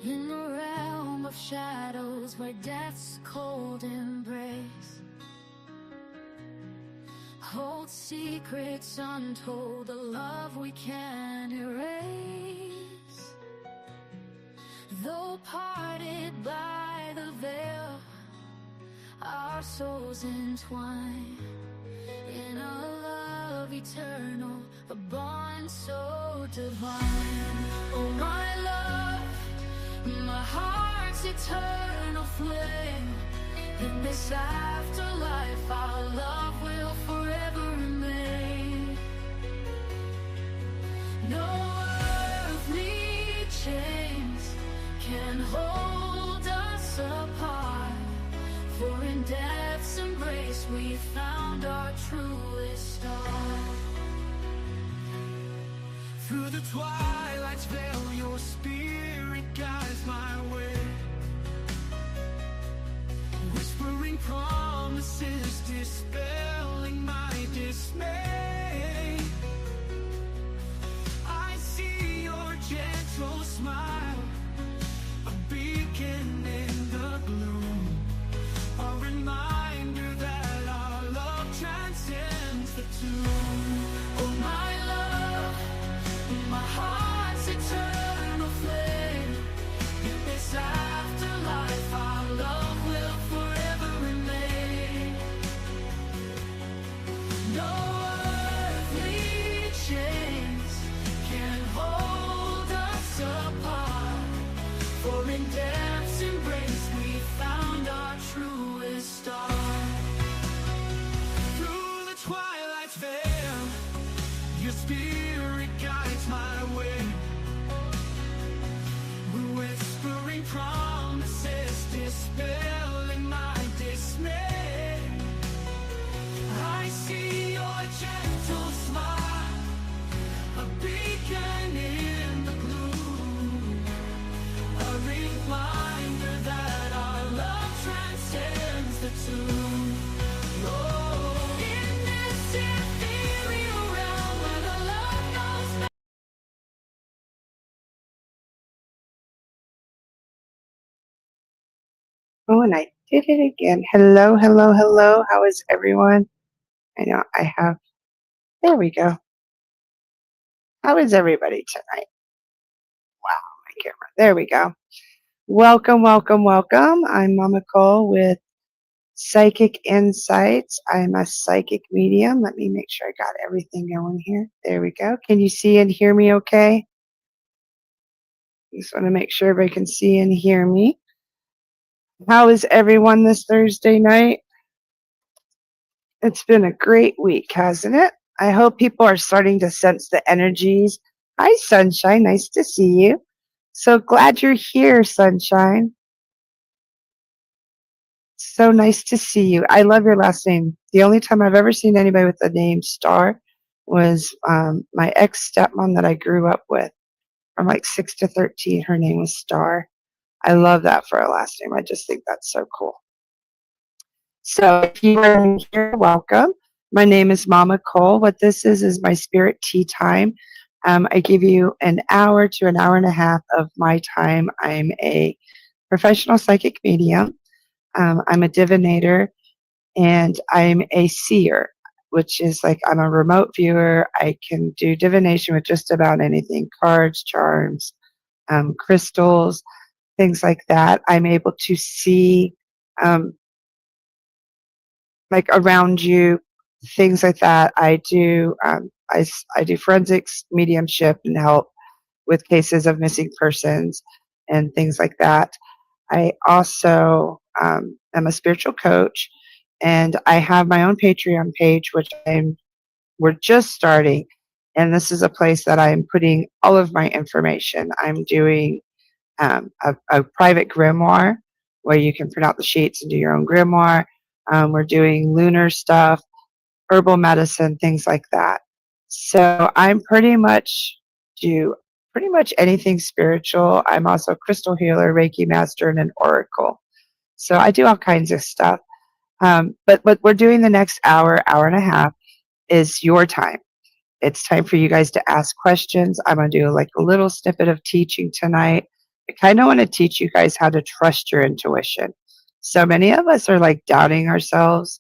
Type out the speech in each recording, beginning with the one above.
In the realm of shadows where death's cold embrace holds secrets untold, a love we can't erase. Though parted by the veil, our souls entwine in a love eternal, a bond so divine. Oh my love, my heart's eternal flame. In this afterlife, our love will forever remain. No earthly chains can hold us apart, for in death's embrace we found our truest star. Through the twilight's veil, your spirit guides my way, whispering promises, dispelling my dismay. I see your gentle smile, a beacon in the gloom, a reminder that our love transcends the tomb. Oh my love, my heart's eternal flame. In this afterlife, our love will forever remain. No earthly chains can hold us apart, for in death's embrace we found our truest star. Through the twilight's veil, your spirit guides my way, whispering promises, dispelling my dismay. I see your gentle smile, a beacon in the gloom, a reminder that our love transcends the tomb. Oh, in this ethereal realm where the love knows no. Oh, and I did it again. Hello, hello, hello. How is everyone? I know I have, there we go. How is everybody tonight? Wow, my camera. There we go. Welcome, welcome, welcome. I'm MamaCole with Psychic Insights. I'm a psychic medium. Let me make sure I got everything going here. There we go. Can you see and hear me okay? Just want to make sure everybody can see and hear me. How is everyone this Thursday night? It's been a great week, hasn't it? I hope people are starting to sense the energies. Hi, Sunshine. Nice to see you. So glad you're here, Sunshine. So nice to see you. I love your last name. The only time I've ever seen anybody with the name Star was my ex-stepmom that I grew up with. From like 6 to 13, her name was Star. I love that for a last name. I just think that's so cool. So if you are new here, welcome. My name is MamaCole. What this is my spirit tea time. I give you an hour to an hour and a half of my time. I'm a professional psychic medium. I'm a divinator, and I'm a seer, which is like I'm a remote viewer. I can do divination with just about anything, cards, charms, crystals, things like that. I'm able to see like around you, things like that. I do I do forensics, mediumship, and help with cases of missing persons and things like that. I also am a spiritual coach, and I have my own Patreon page, which we're just starting. And this is a place that I'm putting all of my information. I'm doing a private grimoire where you can print out the sheets and do your own grimoire. We're doing lunar stuff, herbal medicine, things like that. So I'm do pretty much anything spiritual. I'm also a crystal healer, Reiki master, and an oracle. So I do all kinds of stuff. But what we're doing the next hour, hour and a half is your time. It's time for you guys to ask questions. I'm going to do like a little snippet of teaching tonight. I kind of want to teach you guys how to trust your intuition. So many of us are like doubting ourselves.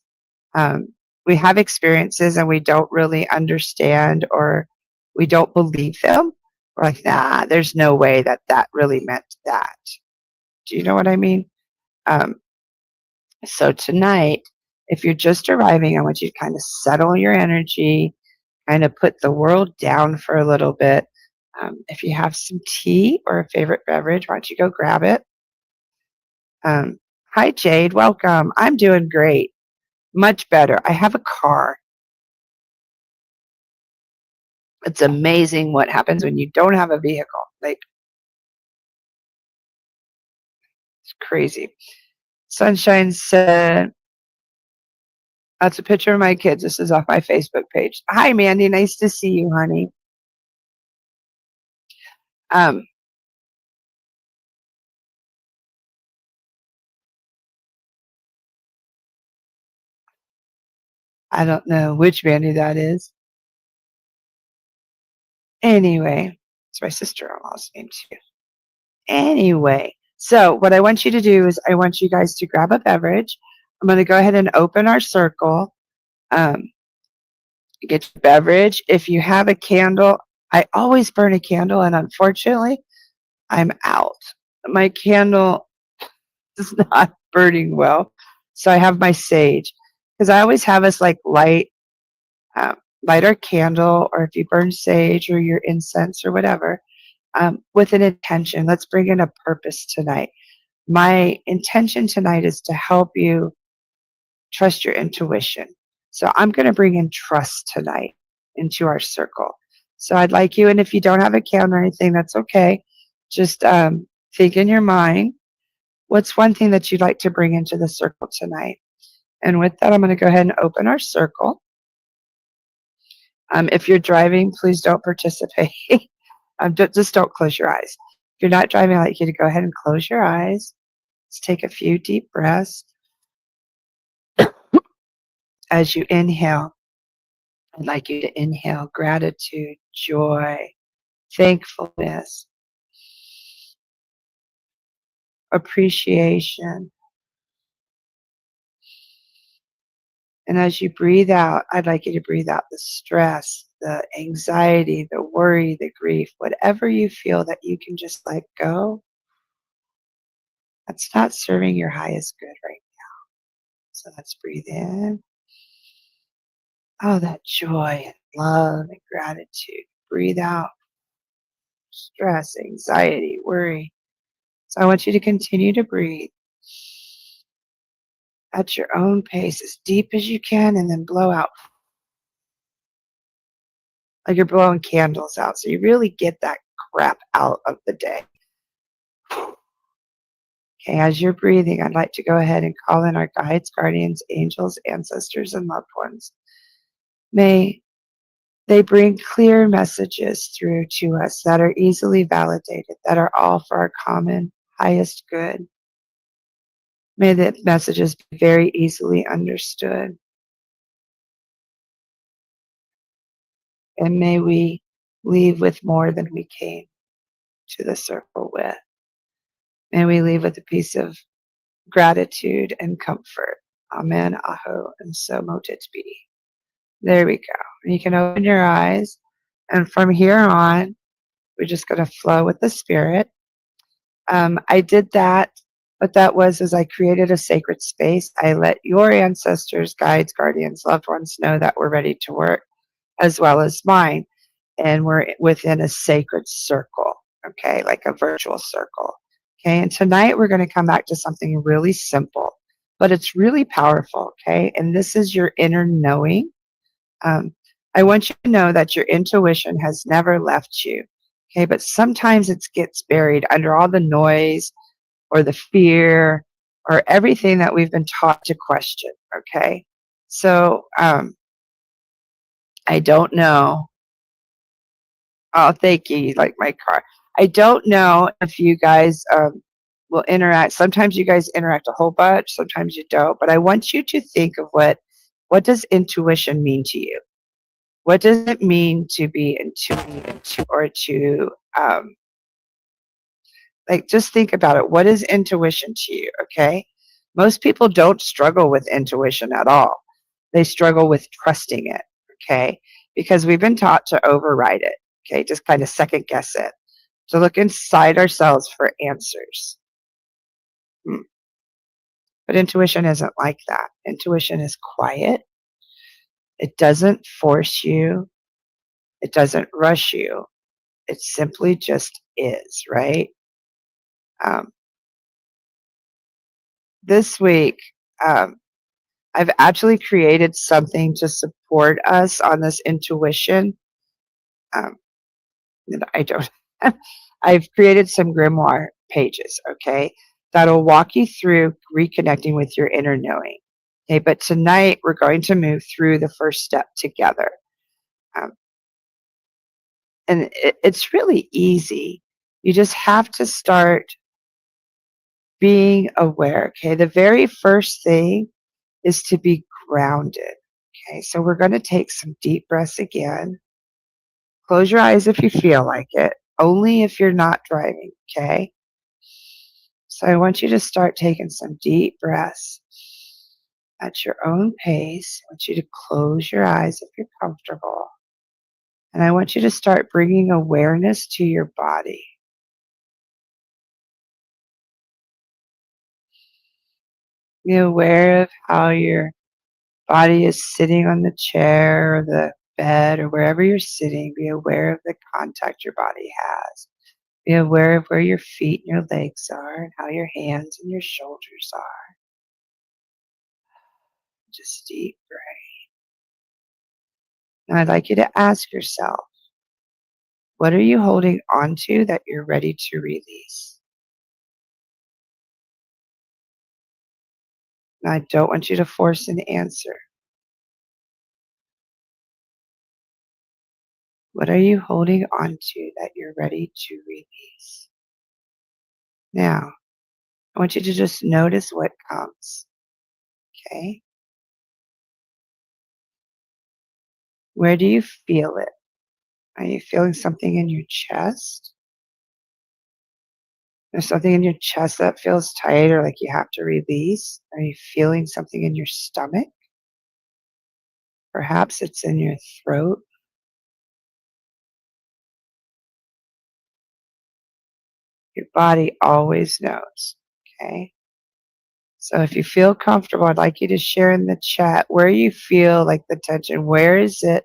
Um, we have experiences and we don't really understand or we don't believe them. We're like, nah, there's no way that that really meant that. Do you know what I mean? Um, so tonight, if you're just arriving, I want you to kind of settle your energy, kind of put the world down for a little bit. If you have some tea or a favorite beverage, why don't you go grab it? Hi, Jade. Welcome. I'm doing great. Much better. I have a car. It's amazing what happens when you don't have a vehicle. Like, it's crazy. Sunshine said, that's a picture of my kids. This is off my Facebook page. Hi, Mandy. Nice to see you, honey. Um, I don't know which Mandy that is. Anyway, it's my sister-in-law's name too. Anyway, so what I want you to do is I want you guys to grab a beverage. I'm going to go ahead and open our circle. Um, get your beverage. If you have a candle, I always burn a candle, and unfortunately, I'm out. My candle is not burning well, so I have my sage because I always have us like um, light our candle, or if you burn sage or your incense or whatever, with an intention. Let's bring in a purpose tonight. My intention tonight is to help you trust your intuition. So I'm going to bring in trust tonight into our circle. So I'd like you, and if you don't have a candle or anything, that's okay. Just think in your mind, what's one thing that you'd like to bring into the circle tonight? And with that, I'm going to go ahead and open our circle. If you're driving, please don't participate. Just don't close your eyes. If you're not driving, I'd like you to go ahead and close your eyes. Let's take a few deep breaths. As you inhale, I'd like you to inhale gratitude, joy, thankfulness, appreciation. And as you breathe out, I'd like you to breathe out the stress, the anxiety, the worry, the grief, whatever you feel that you can just let go. That's not serving your highest good right now. So let's breathe in. Oh, that joy and love and gratitude. Breathe out stress, anxiety, worry. So I want you to continue to breathe at your own pace as deep as you can, and then blow out like you're blowing candles out. So you really get that crap out of the day. Okay, as you're breathing, I'd like to go ahead and call in our guides, guardians, angels, ancestors, and loved ones. May they bring clear messages through to us that are easily validated, that are all for our common highest good. May the messages be very easily understood. And may we leave with more than we came to the circle with. May we leave with a piece of gratitude and comfort. Amen, aho, and so mote it be. There we go. And you can open your eyes. And from here on, we're just going to flow with the spirit. I did that. What that was is I created a sacred space. I let your ancestors, guides, guardians, loved ones know that we're ready to work, as well as mine. And we're within a sacred circle, okay, like a virtual circle. Okay, and tonight we're going to come back to something really simple, but it's really powerful, okay? And this is your inner knowing. I want you to know that your intuition has never left you, okay? But sometimes it gets buried under all the noise or the fear or everything that we've been taught to question. Okay. So I don't know. Oh, thank you. You like my car. I don't know if you guys will interact. Sometimes you guys interact a whole bunch, sometimes you don't. But I want you to think of what does intuition mean to you? What does it mean to be intuitive or to like just think about it. What is intuition to you? Okay. Most people don't struggle with intuition at all. They struggle with trusting it. Okay. Because we've been taught to override it. Okay. Just kind of second guess it. To look inside ourselves for answers. But intuition isn't like that. Intuition is quiet. It doesn't force you. It doesn't rush you. It simply just is, right? Um, this week, um, I've actually created something to support us on this intuition. Um, that I don't. I've created some grimoire pages, okay, that'll walk you through reconnecting with your inner knowing. Okay, but tonight we're going to move through the first step together. Um, and it's really easy. You just have to start being aware. Okay, the very first thing is to be grounded. Okay, so we're going to take some deep breaths again. Close your eyes if you feel like it, only if you're not driving. Okay, so I want you to start taking some deep breaths at your own pace. I want you to close your eyes if you're comfortable. And I want you to start bringing awareness to your body. Be aware of how your body is sitting on the chair or the bed or wherever you're sitting. Be aware of the contact your body has. Be aware of where your feet and your legs are and how your hands and your shoulders are. Just deep breath. Now I'd like you to ask yourself, what are you holding on to that you're ready to release? Now I don't want you to force an answer. What are you holding on to that you're ready to release? Now, I want you to just notice what comes. Okay? Where do you feel it? Are you feeling something in your chest? There's something in your chest that feels tight or like you have to release? Are you feeling something in your stomach? Perhaps it's in your throat. Your body always knows. Okay? So if you feel comfortable, I'd like you to share in the chat where you feel like the tension. Where is it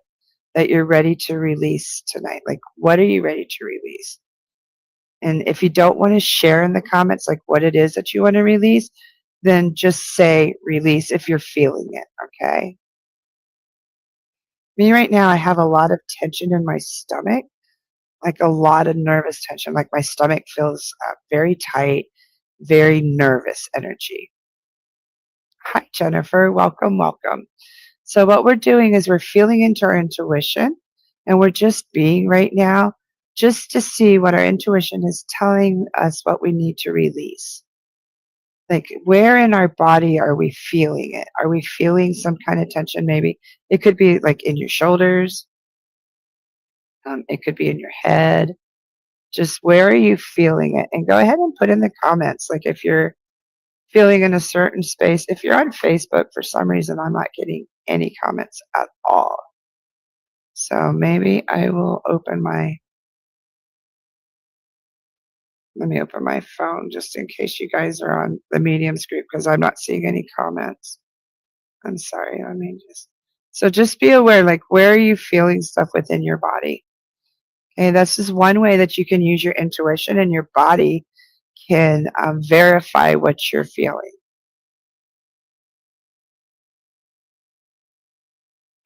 that you're ready to release tonight? Like, what are you ready to release? And if you don't want to share in the comments, like what it is that you want to release, then just say release if you're feeling it. Okay. Me right now, I have a lot of tension in my stomach, like a lot of nervous tension. Like my stomach feels very tight, very nervous energy. Hi, Jennifer. Welcome, welcome. So what we're doing is we're feeling into our intuition and we're just being right now just to see what our intuition is telling us what we need to release. Like where in our body are we feeling it? Are we feeling some kind of tension maybe? It could be like in your shoulders. It could be in your head. Just where are you feeling it? And go ahead and put in the comments. Like if you're feeling in a certain space. If you're on Facebook, for some reason, I'm not getting any comments at all. So maybe I will let me open my phone just in case you guys are on the mediums group because I'm not seeing any comments. I'm sorry. So just be aware, like where are you feeling stuff within your body? Okay, this is one way that you can use your intuition and your body can verify what you're feeling.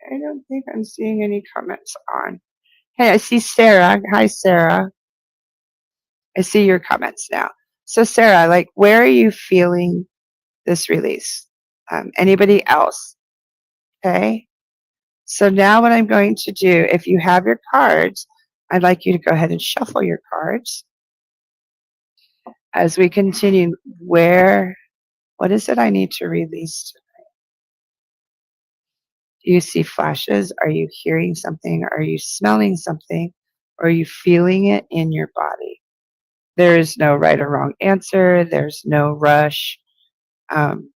I don't think I'm seeing any comments on. Hey, I see Sarah. Hi, Sarah. I see your comments now. So, Sarah, like, where are you feeling this release. Anybody else? Okay. So now what I'm going to do, if you have your cards, I'd like you to go ahead and shuffle your cards as we continue. What is it I need to release? Do you see flashes? Are you hearing something? Are you smelling something? Are you feeling it in your body? There is no right or wrong answer. There's no rush. Um,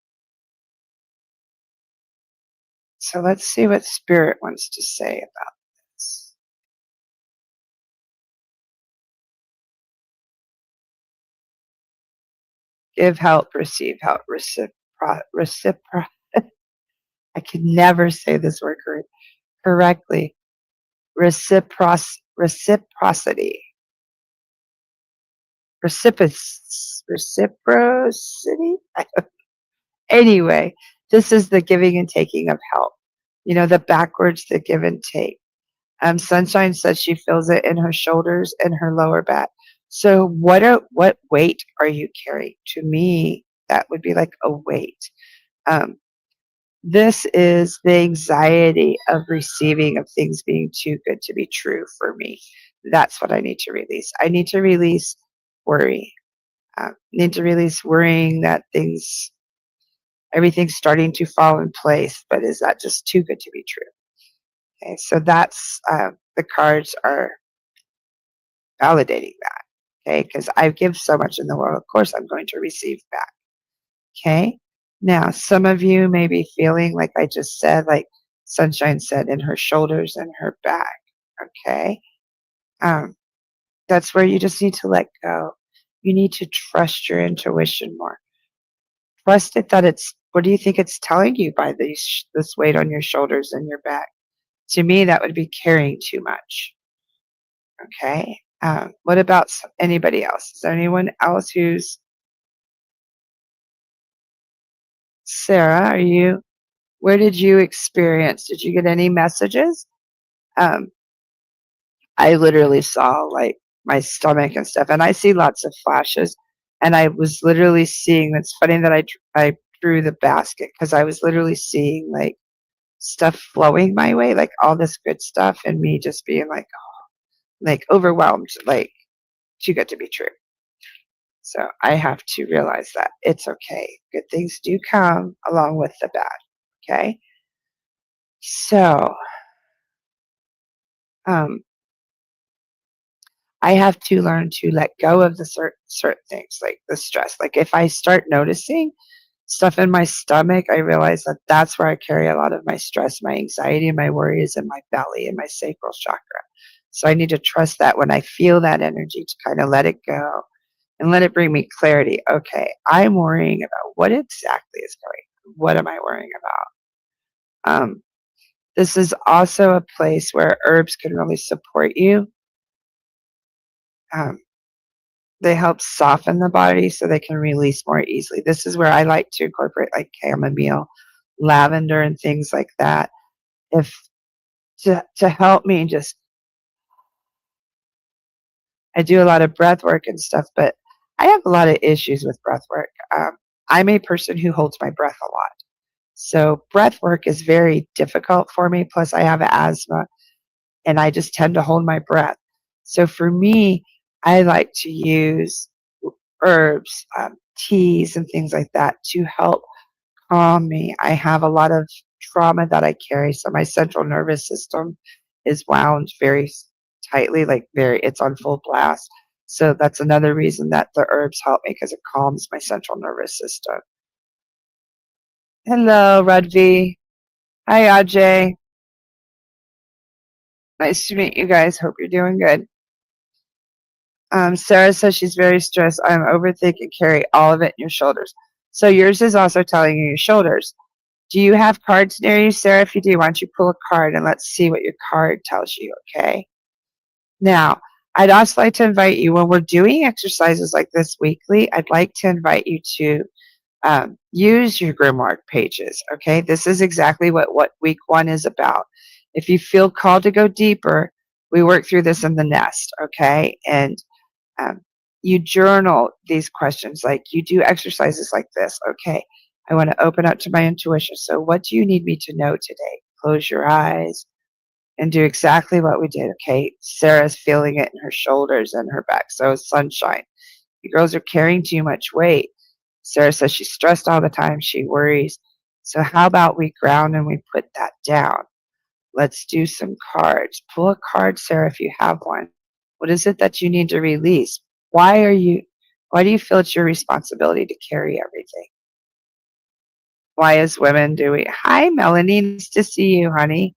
so let's see what Spirit wants to say about this. Give help, receive help, reciprocity. I can never say this word correctly. Reciprocity. Reciprocity. Anyway, this is the giving and taking of help. You know, the backwards, the give and take. Sunshine says she feels it in her shoulders and her lower back. So what weight are you carrying? To me, that would be like a weight. Um, this is the anxiety of receiving, of things being too good to be true for me. That's what I need to release. I need to release worry. Need to release worrying that everything's starting to fall in place, but is that just too good to be true? Okay, so that's the cards are validating that. Okay, because I give so much in the world, of course I'm going to receive back. Okay, now some of you may be feeling like I just said, like Sunshine said, in her shoulders and her back. Okay, um, that's where you just need to let go. You need to trust your intuition more. Trust it that what do you think it's telling you by this weight on your shoulders and your back? To me, that would be carrying too much. Okay. What about anybody else? Is there anyone else who's Sarah? Where did you experience? Did you get any messages? Um, I literally saw like my stomach and stuff, and I see lots of flashes. And I was literally seeing. It's funny that I drew the basket because I was literally seeing like stuff flowing my way, like all this good stuff, and me just being like overwhelmed, like too good to be true. So I have to realize that it's okay. Good things do come along with the bad. Okay. So um, I have to learn to let go of the certain things, like the stress. Like if I start noticing stuff in my stomach, I realize that that's where I carry a lot of my stress, my anxiety, my worries in my belly and my sacral chakra. So I need to trust that when I feel that energy to kind of let it go and let it bring me clarity. Okay, I'm worrying about what exactly is going on. What am I worrying about? This is also a place where herbs can really support you. Um, they help soften the body so they can release more easily. This is where I like to incorporate like chamomile, lavender, and things like that. If to help me just, I do a lot of breath work and stuff, but I have a lot of issues with breath work. I'm a person who holds my breath a lot. So breath work is very difficult for me. Plus, I have asthma and I just tend to hold my breath. So for me, I like to use herbs, teas, and things like that to help calm me. I have a lot of trauma that I carry. So my central nervous system is wound very tightly, like it's on full blast. So that's another reason that the herbs help me because it calms my central nervous system. Hello, Rudvi. Hi, Ajay. Nice to meet you guys. Hope you're doing good. Sarah says she's very stressed. I'm overthinking. Carry all of it in your shoulders. So yours is also telling you your shoulders. Do you have cards near you, Sarah? If you do, why don't you pull a card and let's see what your card tells you, okay? Now, I'd also like to invite you, when we're doing exercises like this weekly, I'd like to invite you to use your grimoire pages, okay? This is exactly what week 1 is about. If you feel called to go deeper, we work through this in the nest, okay? And you journal these questions, like you do exercises like this, okay? I want to open up to my intuition. So, what do you need me to know today? Close your eyes and do exactly what we did. Okay, Sarah's feeling it in her shoulders and her back. So is Sunshine. You girls are carrying too much weight. Sarah says she's stressed all the time. She worries. So how about we ground and we put that down? Let's do some cards. Pull a card, Sarah, if you have one. What is it that you need to release? Why do you feel it's your responsibility to carry everything? Why as women do we, hi Melanie, nice to see you, honey.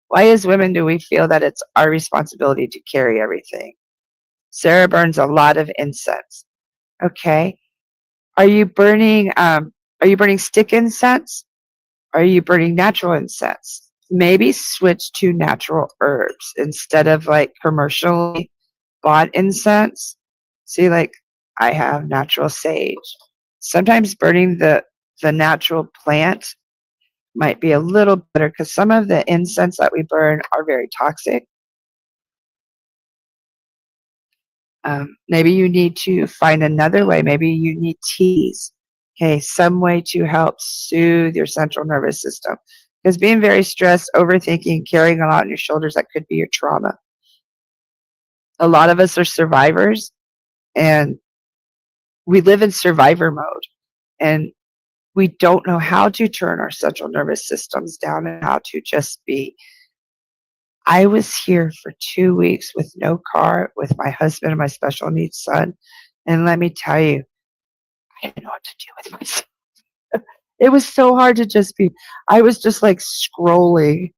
Why as women do we feel that it's our responsibility to carry everything? Sarah burns a lot of incense. Okay. Are you burning stick incense? Are you burning natural incense? Maybe switch to natural herbs instead of like commercially bought incense. See, like I have natural sage. Sometimes burning the natural plant might be a little better because some of the incense that we burn are very toxic. Maybe you need to find another way. Maybe you need teas. Okay, some way to help soothe your central nervous system. Because being very stressed, overthinking, carrying a lot on your shoulders, that could be your trauma. A lot of us are survivors and we live in survivor mode. And we don't know how to turn our central nervous systems down and how to just be. I was here for 2 weeks with no car, with my husband and my special needs son. And let me tell you, I didn't know what to do with myself. It was so hard to just be. I was just like scrolling,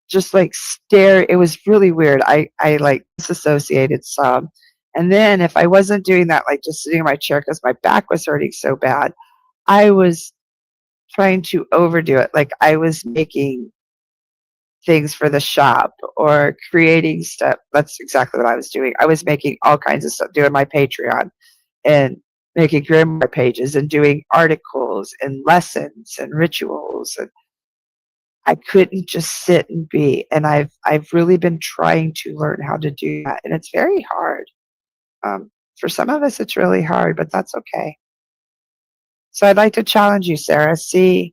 just like stare. It was really weird. I like disassociated some. And then if I wasn't doing that, like just sitting in my chair because my back was hurting so bad, I was trying to overdo it. Like I was making things for the shop or creating stuff. That's exactly what I was doing. I was making all kinds of stuff, doing my Patreon and making grimoire pages and doing articles and lessons and rituals. And I couldn't just sit and be. And I've really been trying to learn how to do that, and it's very hard. For some of us, it's really hard, but that's okay. So I'd like to challenge you, Sarah. See,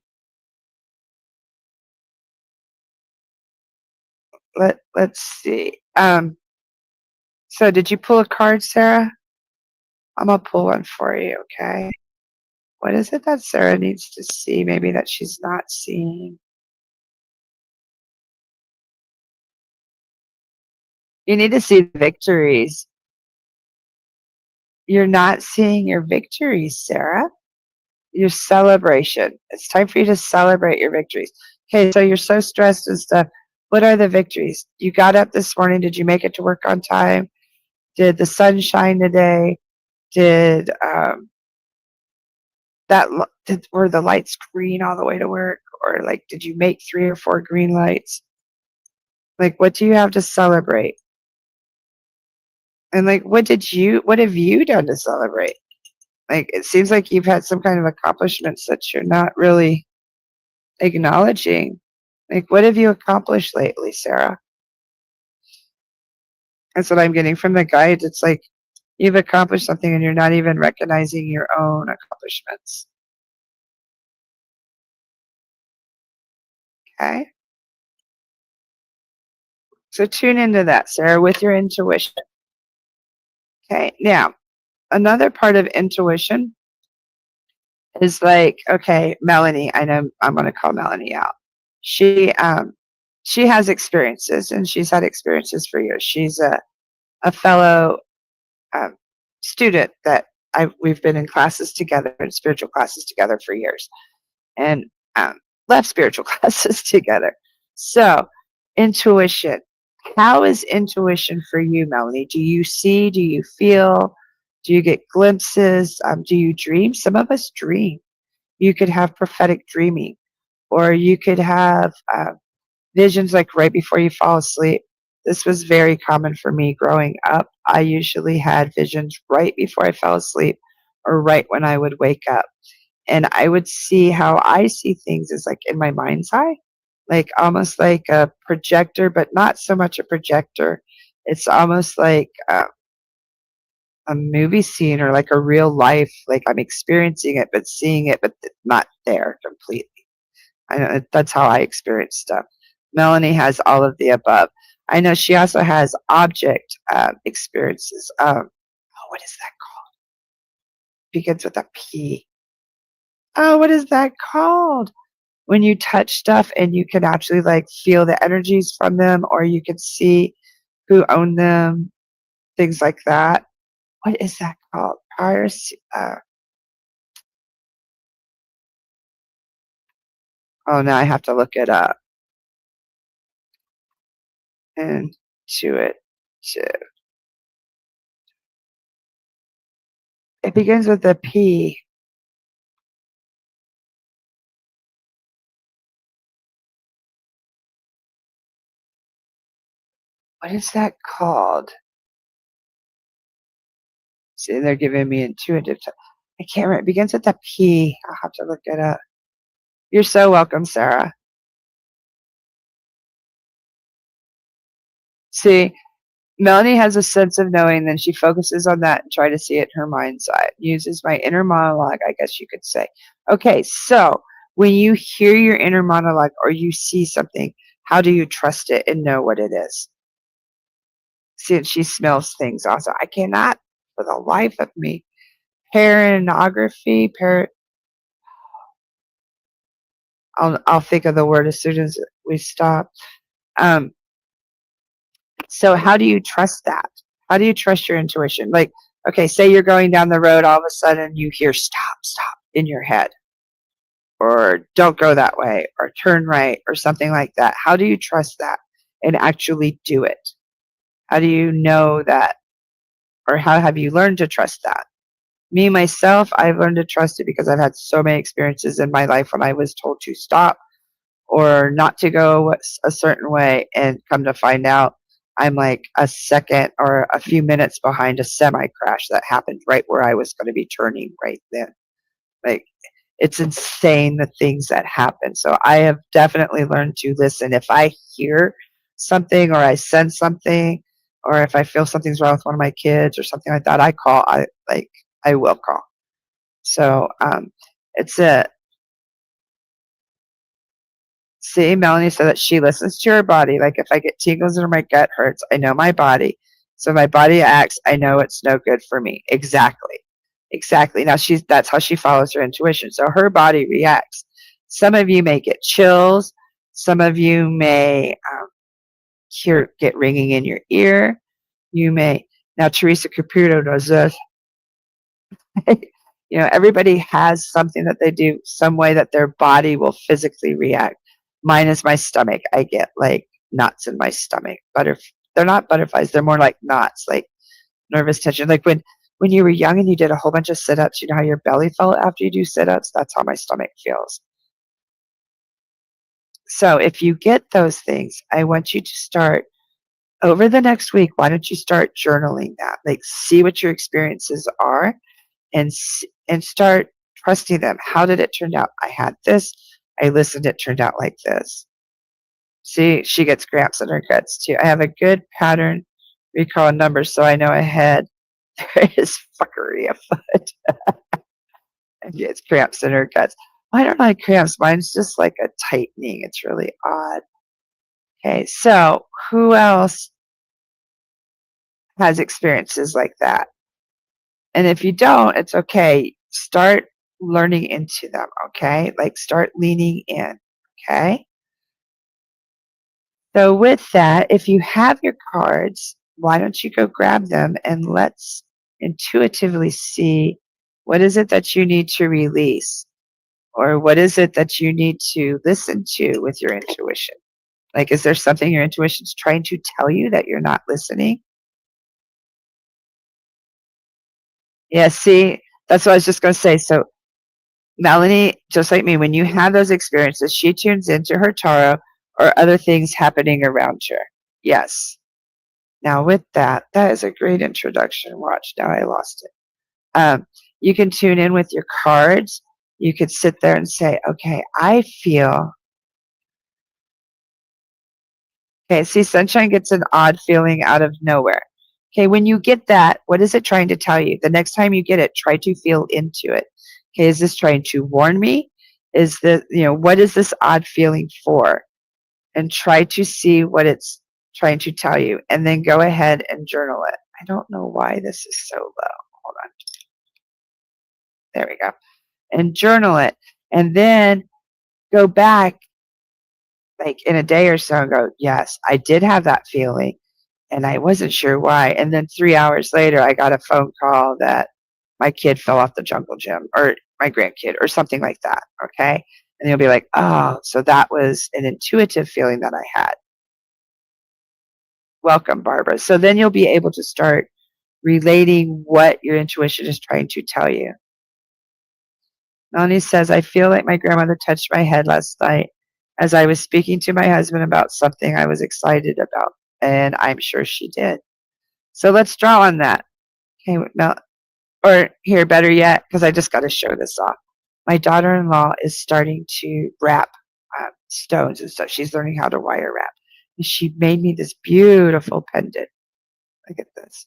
let's see. So did you pull a card, Sarah? I'm gonna pull one for you, okay? What is it that Sarah needs to see? Maybe that she's not seeing. You need to see victories. You're not seeing your victories, Sarah. Your celebration. It's time for you to celebrate your victories. Okay, so you're so stressed and stuff. What are the victories? You got up this morning. Did you make it to work on time? Did the sun shine today? Did were the lights green all the way to work? Or like did you make 3 or 4 green lights? Like what do you have to celebrate? And like what have you done to celebrate? Like it seems like you've had some kind of accomplishments that you're not really acknowledging. Like what have you accomplished lately, Sarah? That's what I'm getting from the guides. It's like you've accomplished something and you're not even recognizing your own accomplishments. Okay? So tune into that, Sarah, with your intuition. Okay. Now, another part of intuition is like, okay, Melanie, I know I'm gonna call Melanie out. She has experiences and she's had experiences for years. She's a fellow um, student that we've been in classes together, in spiritual classes together for years, and left spiritual classes together. So, intuition. How is intuition for you, Melanie? Do you see? Do you feel? Do you get glimpses? Do you dream? Some of us dream. You could have prophetic dreaming, or you could have visions like right before you fall asleep. This was very common for me growing up. I usually had visions right before I fell asleep or right when I would wake up. And I would see how I see things as like in my mind's eye, like almost like a projector, but not so much a projector. It's almost like a movie scene or like a real life, like I'm experiencing it, but seeing it, but not there completely. I know that's how I experience stuff. Melanie has all of the above. I know she also has object experiences. Oh, what is that called? Begins with a P. Oh, what is that called? When you touch stuff and you can actually like feel the energies from them, or you can see who owned them, things like that. What is that called? Oh, now I have to look it up. Intuitive. It begins with a P. What is that called? See, they're giving me intuitive. I can't remember. It begins with a P. I'll have to look it up. You're so welcome, Sarah. See, Melanie has a sense of knowing, then she focuses on that and try to see it in her mind's eye. Uses my inner monologue, I guess you could say. Okay, so when you hear your inner monologue or you see something, how do you trust it and know what it is? See, and she smells things also. I cannot, for the life of me, paranography, I'll think of the word as soon as we stop. Um, so how do you trust that? How do you trust your intuition? Like, okay, say you're going down the road, all of a sudden you hear stop, stop in your head, or don't go that way, or turn right, or something like that. How do you trust that and actually do it? How do you know that, or how have you learned to trust that? Me, myself, I've learned to trust it because I've had so many experiences in my life when I was told to stop or not to go a certain way, and come to find out I'm like a second or a few minutes behind a semi crash that happened right where I was going to be turning right then. Like, it's insane the things that happen. So I have definitely learned to listen. If I hear something or I sense something, or if I feel something's wrong with one of my kids or something like that, I call. I will call. So it's a See, Melanie said that she listens to her body. Like if I get tingles or my gut hurts, I know my body. So my body acts, I know it's no good for me. Exactly. Exactly. Now that's how she follows her intuition. So her body reacts. Some of you may get chills. Some of you may get ringing in your ear. You may. Now Teresa Caputo does this. Everybody has something that they do, some way that their body will physically react. Mine is my stomach. I get like knots in my stomach. They're not butterflies. They're more like knots, like nervous tension. Like when you were young and you did a whole bunch of sit-ups, you know how your belly felt after you do sit-ups? That's how my stomach feels. So if you get those things, I want you to start over the next week. Why don't you start journaling that? Like see what your experiences are, and start trusting them. How did it turn out? I had this. I listened. It turned out like this. See, she gets cramps in her guts too. I have a good pattern recall numbers, so I know ahead there is fuckery afoot. And she gets cramps in her guts. Mine don't like cramps. Mine's just like a tightening. It's really odd. Okay, so who else has experiences like that? And if you don't, it's okay. Start learning into them, okay? Like start leaning in, okay? So with that, if you have your cards, why don't you go grab them and let's intuitively see what is it that you need to release, or what is it that you need to listen to with your intuition? Like, is there something your intuition's trying to tell you that you're not listening? Yeah, see, that's what I was just going to say. So Melanie, just like me, when you have those experiences, she tunes into her tarot or other things happening around her. Yes. Now, with that, that is a great introduction. Watch, now I lost it. You can tune in with your cards. You could sit there and say, okay, I feel. Okay, see, sunshine gets an odd feeling out of nowhere. Okay, when you get that, what is it trying to tell you? The next time you get it, try to feel into it. Okay, is this trying to warn me? Is the, what is this odd feeling for? And try to see what it's trying to tell you. And then go ahead and journal it. I don't know why this is so low. Hold on. There we go. And journal it. And then go back like in a day or so and go, yes, I did have that feeling and I wasn't sure why. And then 3 hours later, I got a phone call that my kid fell off the jungle gym or my grandkid or something like that. Okay. And you'll be like, oh, so that was an intuitive feeling that I had. Welcome, Barbara. So then you'll be able to start relating what your intuition is trying to tell you. Melanie says, I feel like my grandmother touched my head last night as I was speaking to my husband about something I was excited about, and I'm sure she did. So let's draw on that. Okay, or here, better yet, because I just got to show this off. My daughter-in-law is starting to wrap stones and stuff. She's learning how to wire wrap. And she made me this beautiful pendant. Look at this.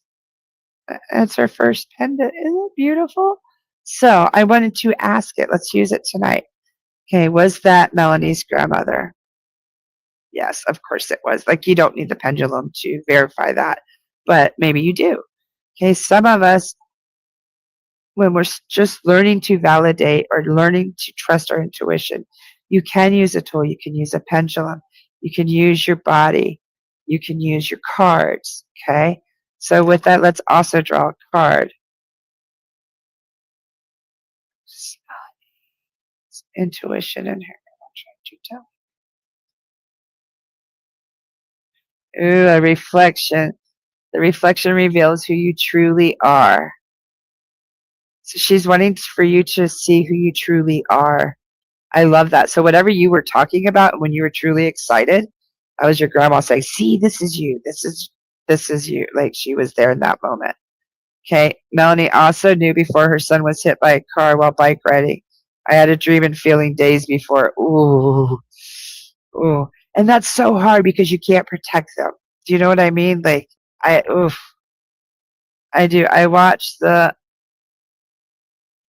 It's her first pendant. Isn't it beautiful? So I wanted to ask it. Let's use it tonight. Okay, was that Melanie's grandmother? Yes, of course it was. Like, you don't need the pendulum to verify that, but maybe you do. Okay, some of us, when we're just learning to validate or learning to trust our intuition, you can use a tool. You can use a pendulum. You can use your body. You can use your cards. Okay, so with that, let's also draw a card. Intuition in here. I'm trying to tell. Ooh, a reflection. The reflection reveals who you truly are. So she's wanting for you to see who you truly are. I love that. So whatever you were talking about when you were truly excited, that was your grandma saying, see, this is you. This is you. Like, she was there in that moment. Okay. Melanie also knew before her son was hit by a car while bike riding. I had a dream and feeling days before. Ooh. Ooh. And that's so hard because you can't protect them. Do you know what I mean? Like, I do. I watch the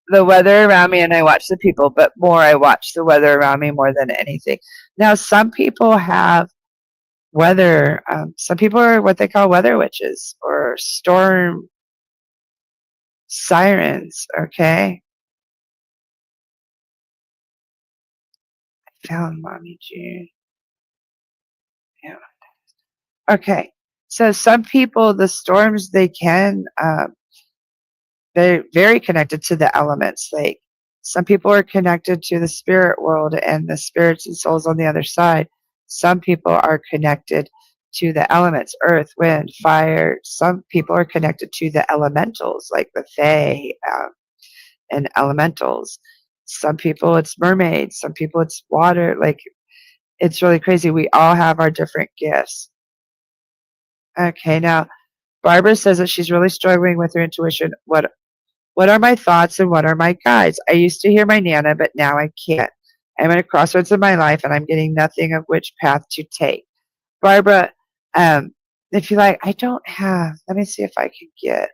weather around me and I watch the people, but more I watch the weather around me more than anything. Now, some people have weather, some people are what they call weather witches or storm sirens, okay? I found Mommy June. Yeah. Okay. So some people, the storms, they can, they're very connected to the elements. Like, some people are connected to the spirit world and the spirits and souls on the other side. Some people are connected to the elements, earth, wind, fire. Some people are connected to the elementals, like the fae and elementals. Some people it's mermaids. Some people it's water. Like, it's really crazy. We all have our different gifts. Okay, now Barbara says that she's really struggling with her intuition. What are my thoughts and what are my guides? I used to hear my Nana, but now I can't. I'm at a crossroads in my life and I'm getting nothing of which path to take. Barbara, if you like, let me see if I can get.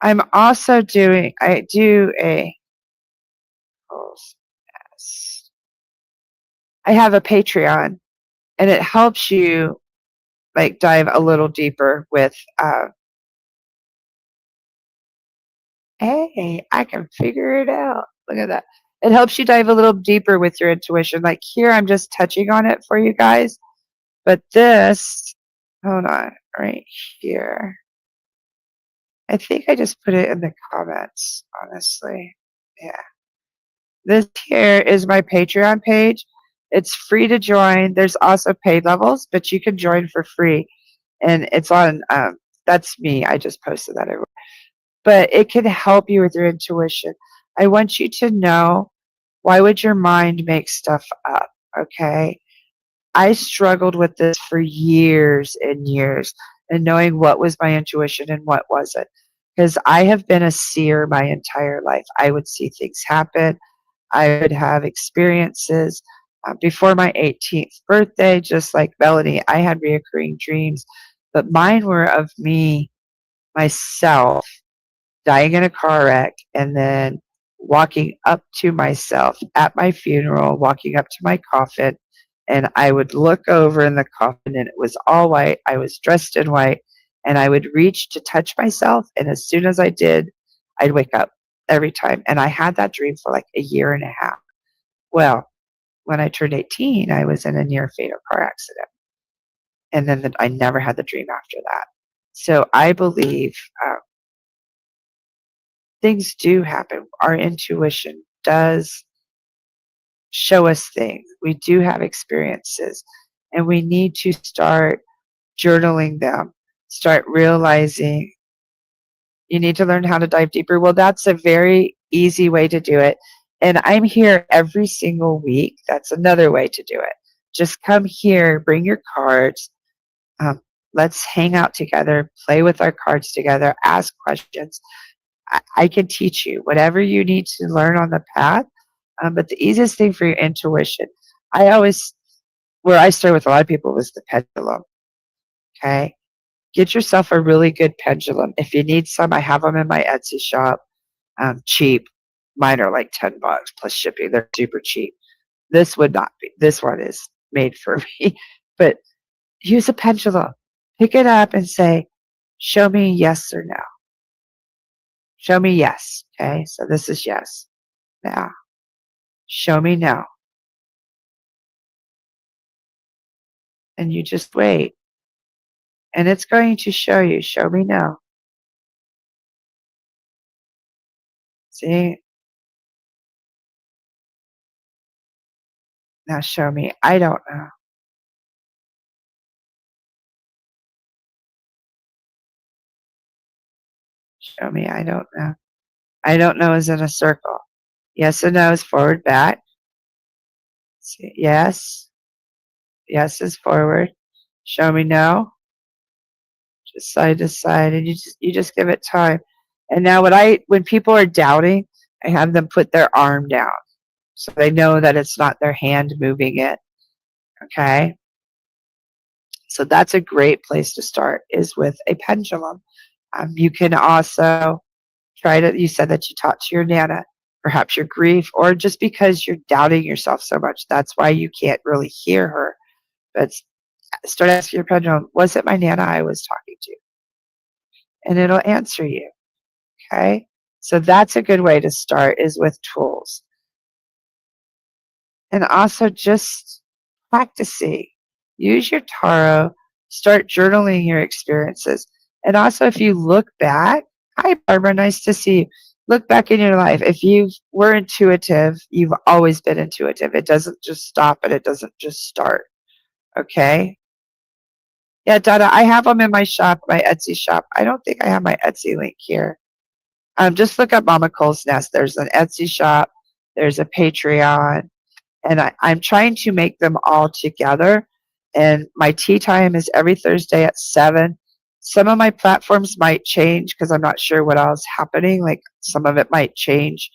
I'm also I do I have a Patreon and it helps you like dive a little deeper with, hey, I can figure it out. Look at that. It helps you dive a little deeper with your intuition. Like, here, I'm just touching on it for you guys. But this, hold on, right here. I think I just put it in the comments, honestly. Yeah. This here is my Patreon page. It's free to join. There's also paid levels, but you can join for free. And it's on, that's me. I just posted that everywhere. But it can help you with your intuition. I want you to know, why would your mind make stuff up? Okay. I struggled with this for years and years and knowing what was my intuition and what wasn't. Because I have been a seer my entire life. I would see things happen. I would have experiences. Before my 18th birthday, just like Melanie, I had reoccurring dreams but mine were of me, myself, dying in a car wreck, and then walking up to myself at my funeral, walking up to my coffin, and I would look over in the coffin and it was all white. I was dressed in white, and I would reach to touch myself, and as soon as I did, I'd wake up every time. And I had that dream for like a year and a half. Well, when I turned 18, I was in a near fatal car accident. And then I never had the dream after that. So I believe things do happen. Our intuition does show us things. We do have experiences, and we need to start journaling them, start realizing you need to learn how to dive deeper. Well, that's a very easy way to do it. And I'm here every single week. That's another way to do it. Just come here, bring your cards. Um, let's hang out together, play with our cards together, ask questions. I can teach you whatever you need to learn on the path. But the easiest thing for your intuition, I always, where I start with a lot of people was the pendulum. Okay. Get yourself a really good pendulum. If you need some, I have them in my Etsy shop. Cheap. Mine are like $10 plus shipping. They're super cheap. This would not be. This one is made for me. But use a pendulum. Pick it up and say, show me yes or no. Show me yes. Okay. So this is yes. Now, show me no. And you just wait. And it's going to show you, show me no. See? Now show me, I don't know. Show me, I don't know. I don't know is in a circle. Yes and no is forward, back. See, yes. Yes is forward. Show me no. Just side to side. And you just give it time. And now when people are doubting, I have them put their arm down. So they know that it's not their hand moving it. Okay? So that's a great place to start is with a pendulum. You can also try to, you said that you talked to your Nana, perhaps your grief, or just because you're doubting yourself so much. That's why you can't really hear her. But start asking your pendulum, was it my Nana I was talking to? And it'll answer you. Okay? So that's a good way to start is with tools. And also just practicing. Use your tarot, start journaling your experiences. And also, if you look back, hi, Barbara, nice to see you. Look back in your life. If you were intuitive, you've always been intuitive. It doesn't just stop and it doesn't just start. Okay? Yeah, Dada, I have them in my shop, my Etsy shop. I don't think I have my Etsy link here. Just look up MamaCole's Nest. There's an Etsy shop. There's a Patreon. And I'm trying to make them all together. And my tea time is every Thursday at 7. Some of my platforms might change because I'm not sure what else is happening. Like some of it might change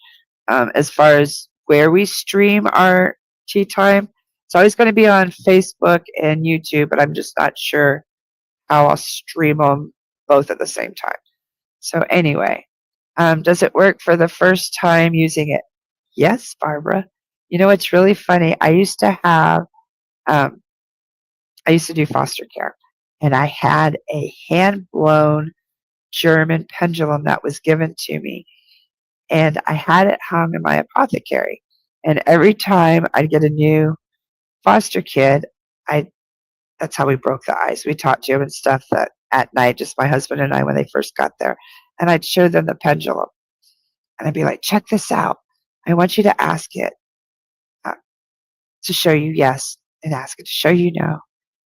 as far as where we stream our tea time. It's always going to be on Facebook and YouTube, but I'm just not sure how I'll stream them both at the same time. So anyway, does it work for the first time using it? Yes, Barbara. You know, it's really funny. I used to do foster care, and I had a hand-blown German pendulum that was given to me, and I had it hung in my apothecary. And every time I'd get a new foster kid, I that's how we broke the ice. We talked to him and stuff that at night, just my husband and I when they first got there, and I'd show them the pendulum, and I'd be like, "Check this out. I want you to ask it uh, to show you yes, and ask it to show you no."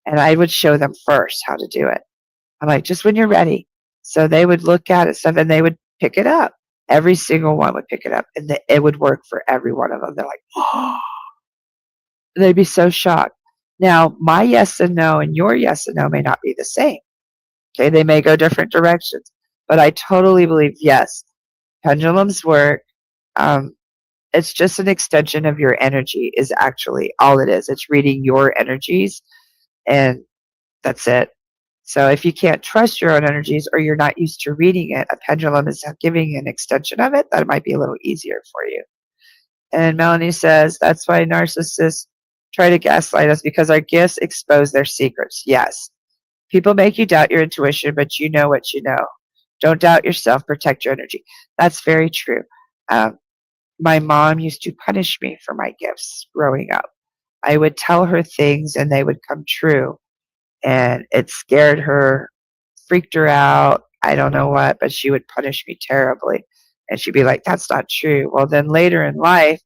And I would show them first how to do it. I'm like, just when you're ready. So they would look at it stuff and they would pick it up. Every single one would pick it up and it would work for every one of them. They're like, oh, they'd be so shocked. Now, my yes and no and your yes and no may not be the same. Okay, they may go different directions. But I totally believe, yes, pendulums work. It's just an extension of your energy is actually all it is. It's reading your energies and that's it. So if you can't trust your own energies or you're not used to reading it, a pendulum is giving an extension of it that might be a little easier for you. And Melanie says, that's why narcissists try to gaslight us because our gifts expose their secrets. Yes. People make you doubt your intuition, but you know what you know. Don't doubt yourself. Protect your energy. That's very true. Um, my mom used to punish me for my gifts growing up. I would tell her things and they would come true. And it scared her, freaked her out. I don't know what, but she would punish me terribly. And she'd be like, that's not true. Well, then later in life,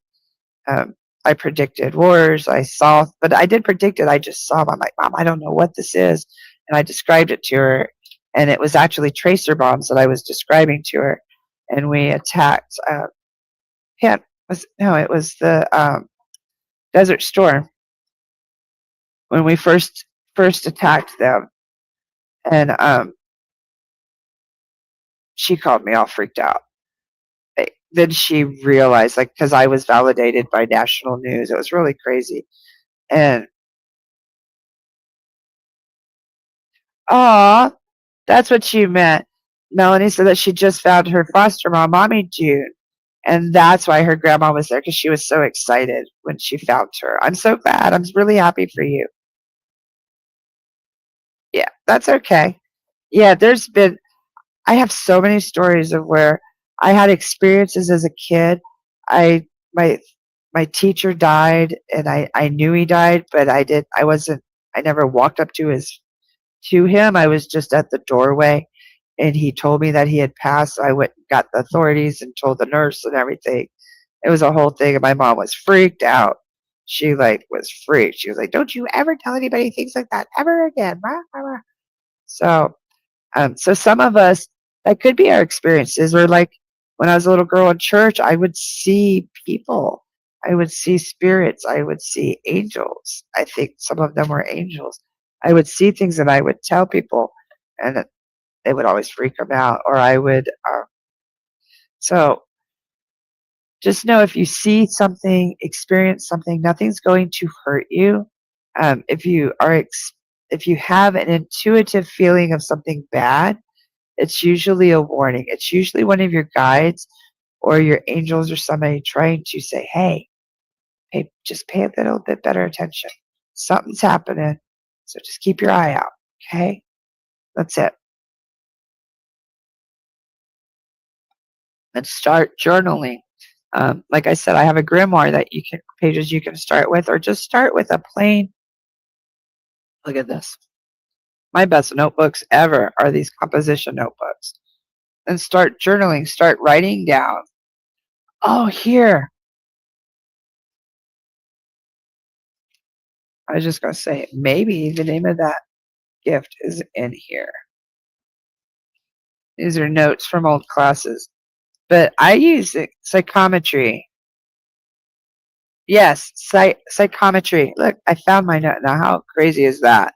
um, I predicted wars. I saw, but I did predict it. I just saw them. I'm like, Mom, I don't know what this is. And I described it to her. And it was actually tracer bombs that I was describing to her. And we attacked, yeah, it was the Desert Storm when we first attacked them. And she called me all freaked out. Then she realized, like, because I was validated by national news. It was really crazy. And, aw, that's what she meant. Melanie said that she just found her foster mom, Mommy June. And that's why her grandma was there, because she was so excited when she found her. I'm so glad. I'm really happy for you. Yeah, that's okay. Yeah, I have so many stories of where I had experiences as a kid. I my my teacher died and I knew he died, but I never walked up to him. I was just at the doorway and he told me that he had passed. So I went and got the authorities and told the nurse and everything. It was a whole thing and my mom was freaked out. She like was freaked. She was like, "Don't you ever tell anybody things like that ever again." Rah, rah, rah. So some of us, that could be our experiences. Or like when I was a little girl in church, I would see people, I would see spirits, I would see angels. I think some of them were angels. I would see things and I would tell people, and they would always freak them out. Or I would, so just know if you see something, experience something, nothing's going to hurt you. If if you have an intuitive feeling of something bad, it's usually a warning. It's usually one of your guides or your angels or somebody trying to say, hey, just pay a little bit better attention. Something's happening. So just keep your eye out. Okay? That's it. And start journaling. Like I said, I have a grimoire that pages you can start with, or just start with a plain, look at this. My best notebooks ever are these composition notebooks. And start journaling, start writing down. Oh, here. I was just going to say, maybe the name of that gift is in here. These are notes from old classes. But I use psychometry. Yes, psychometry. Look, I found my note. Now, how crazy is that?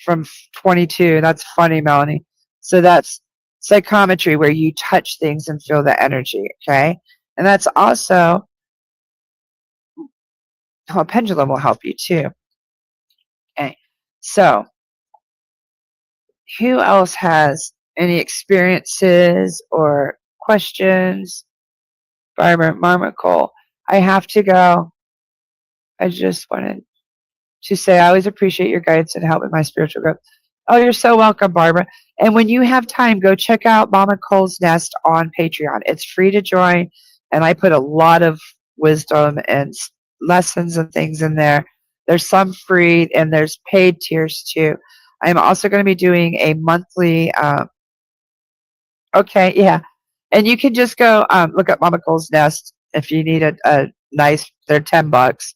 From 22. That's funny, Melanie. So that's psychometry, where you touch things and feel the energy, okay? And that's also how a pendulum will help you too. Okay. So who else has any experiences or questions? Barbara MamaCole. I have to go. I just wanted to say I always appreciate your guidance and help with my spiritual growth. Oh, you're so welcome, Barbara. And when you have time, go check out Mama Cole's Nest on Patreon. It's free to join, and I put a lot of wisdom and lessons and things in there. There's some free, and there's paid tiers too. I'm also going to be doing a monthly. Okay, yeah, and you can just go look up Mama Cole's Nest if you need a nice. They're $10,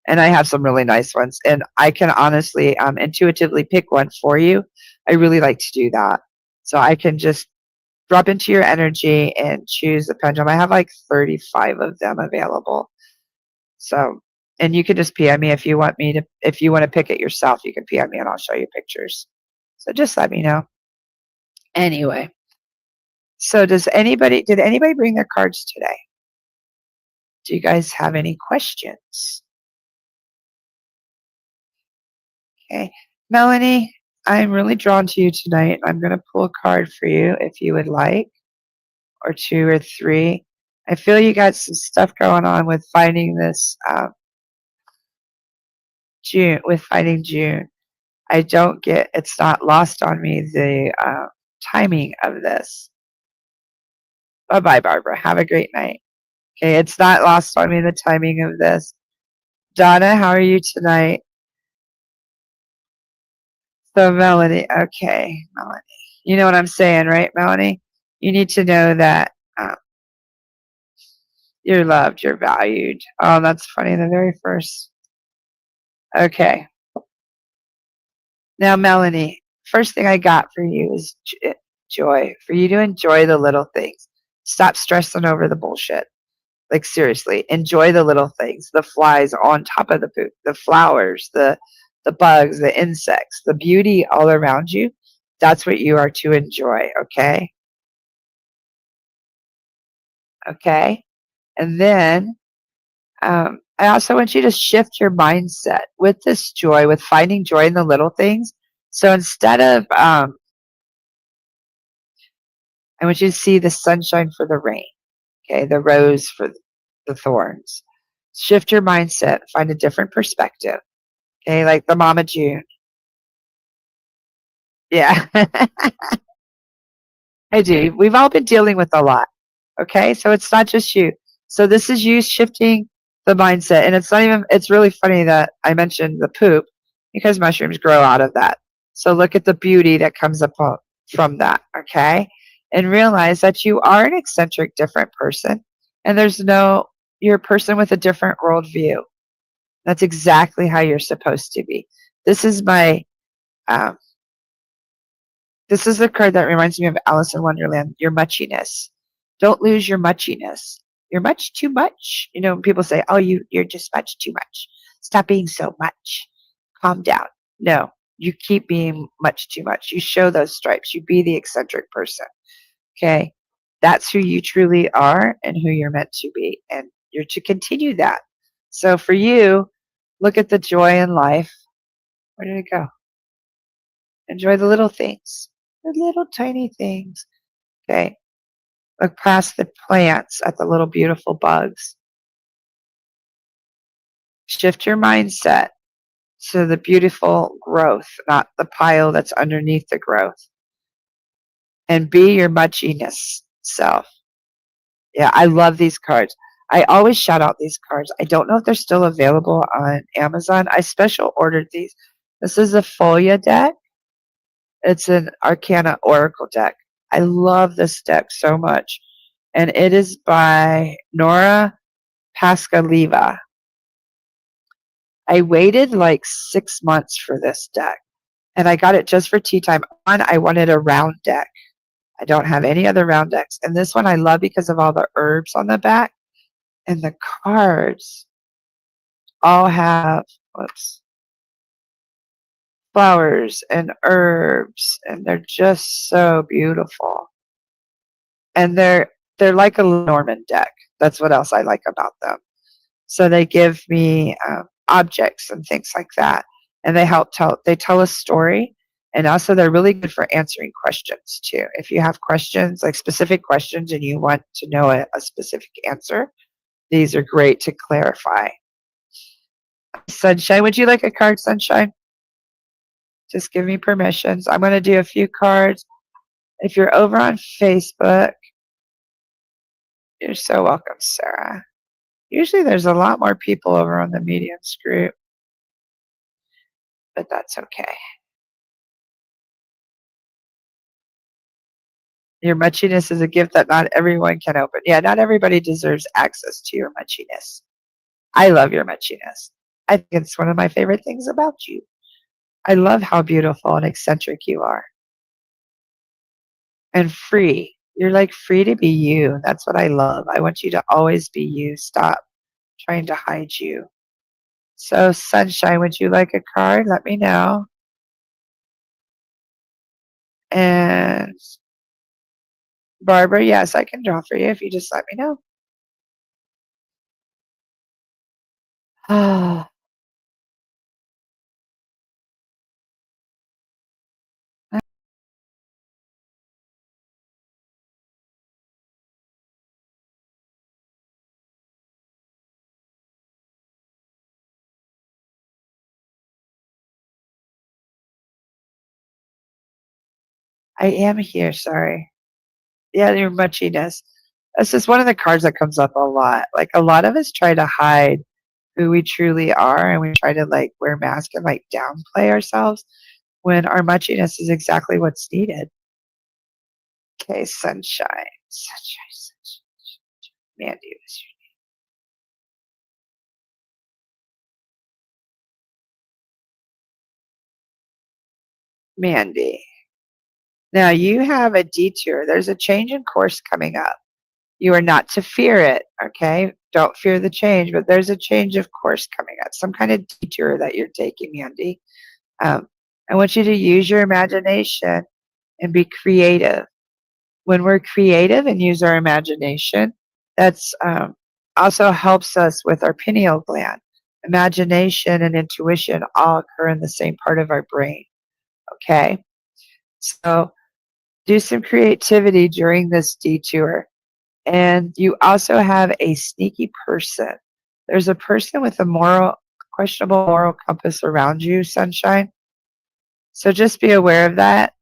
and I have some really nice ones. And I can honestly intuitively pick one for you. I really like to do that, so I can just drop into your energy and choose the pendulum. I have like 35 of them available. So, and you can just PM me if you want me to. If you want to pick it yourself, you can PM me and I'll show you pictures. So just let me know. Anyway. So did anybody bring their cards today? Do you guys have any questions? Okay. Melanie, I'm really drawn to you tonight. I'm going to pull a card for you if you would like, or two or three. I feel you got some stuff going on with finding this June, with finding June. I don't get, it's not lost on me the timing of this. Bye bye, Barbara. Have a great night. Okay, it's not lost on me the timing of this. Donna, how are you tonight? So, Melanie, okay, Melanie. You know what I'm saying, right, Melanie? You need to know that you're loved, you're valued. Oh, that's funny. The very first. Okay. Now, Melanie, first thing I got for you is joy. For you to enjoy the little things. Stop stressing over the bullshit. Like seriously, enjoy the little things. The flies on top of the poop, the flowers, the bugs, the insects, the beauty all around you. That's what you are to enjoy, okay? Okay? And then I also want you to shift your mindset with this joy, with finding joy in the little things. So instead of, I want you to see the sunshine for the rain, okay, the rose for the thorns. Shift your mindset, find a different perspective, okay, like the Mama June. Yeah, I do. We've all been dealing with a lot, okay? So it's not just you. So this is you shifting the mindset. And it's not even, it's really funny that I mentioned the poop because mushrooms grow out of that. So look at the beauty that comes up from that, okay? And realize that you are an eccentric, different person. And you're a person with a different worldview. That's exactly how you're supposed to be. This is my, um, this is the card that reminds me of Alice in Wonderland, your muchiness. Don't lose your muchiness. You're much too much. You know, when people say, oh, you're just much too much. Stop being so much. Calm down. No, you keep being much too much. You show those stripes. You be the eccentric person. Okay? That's who you truly are and who you're meant to be. And you're to continue that. So for you, look at the joy in life. Where did it go? Enjoy the little things, the little tiny things. Okay. Look past the plants at the little beautiful bugs. Shift your mindset to the beautiful growth, not the pile that's underneath the growth. And be your muchiness self. Yeah, I love these cards. I always shout out these cards. I don't know if they're still available on Amazon. I special ordered these. This is a Folia deck. It's an Arcana Oracle deck. I love this deck so much. And it is by Nora Pascaleva. I waited like 6 months for this deck, and I got it just for tea time. I wanted a round deck. I don't have any other round decks. And this one I love because of all the herbs on the back. And the cards all have, whoops, flowers and herbs, and they're just so beautiful. And they're like a Norman deck. That's what else I like about them. So they give me objects and things like that, and they tell a story, and also they're really good for answering questions too. If you have questions, like specific questions, and you want to know a specific answer, these are great to clarify. Sunshine, would you like a card, Sunshine? Just give me permissions. I'm going to do a few cards. If you're over on Facebook, you're so welcome, Sarah. Usually there's a lot more people over on the mediums group, but that's okay. Your muchiness is a gift that not everyone can open. Yeah, not everybody deserves access to your muchiness. I love your muchiness. I think it's one of my favorite things about you. I love how beautiful and eccentric you are. And free. You're like free to be you. That's what I love. I want you to always be you. Stop trying to hide you. So, Sunshine, would you like a card? Let me know. And Barbara, yes, I can draw for you if you just let me know. Ah, I am here, sorry. Yeah, your muchiness. This is one of the cards that comes up a lot. Like, a lot of us try to hide who we truly are, and we try to, like, wear masks and, like, downplay ourselves when our muchiness is exactly what's needed. Okay, sunshine, sunshine, sunshine. Mandy was your Mandy. Now you have a detour. There's a change in course coming up. You are not to fear it, okay? Don't fear the change, but there's a change of course coming up, some kind of detour that you're taking, Mandy. Um, I want you to use your imagination and be creative. When we're creative and use our imagination, that's also helps us with our pineal gland. Imagination and intuition all occur in the same part of our brain, okay? So do some creativity during this detour. And you also have a sneaky person. There's a person with a questionable moral compass around you, sunshine. So just be aware of that.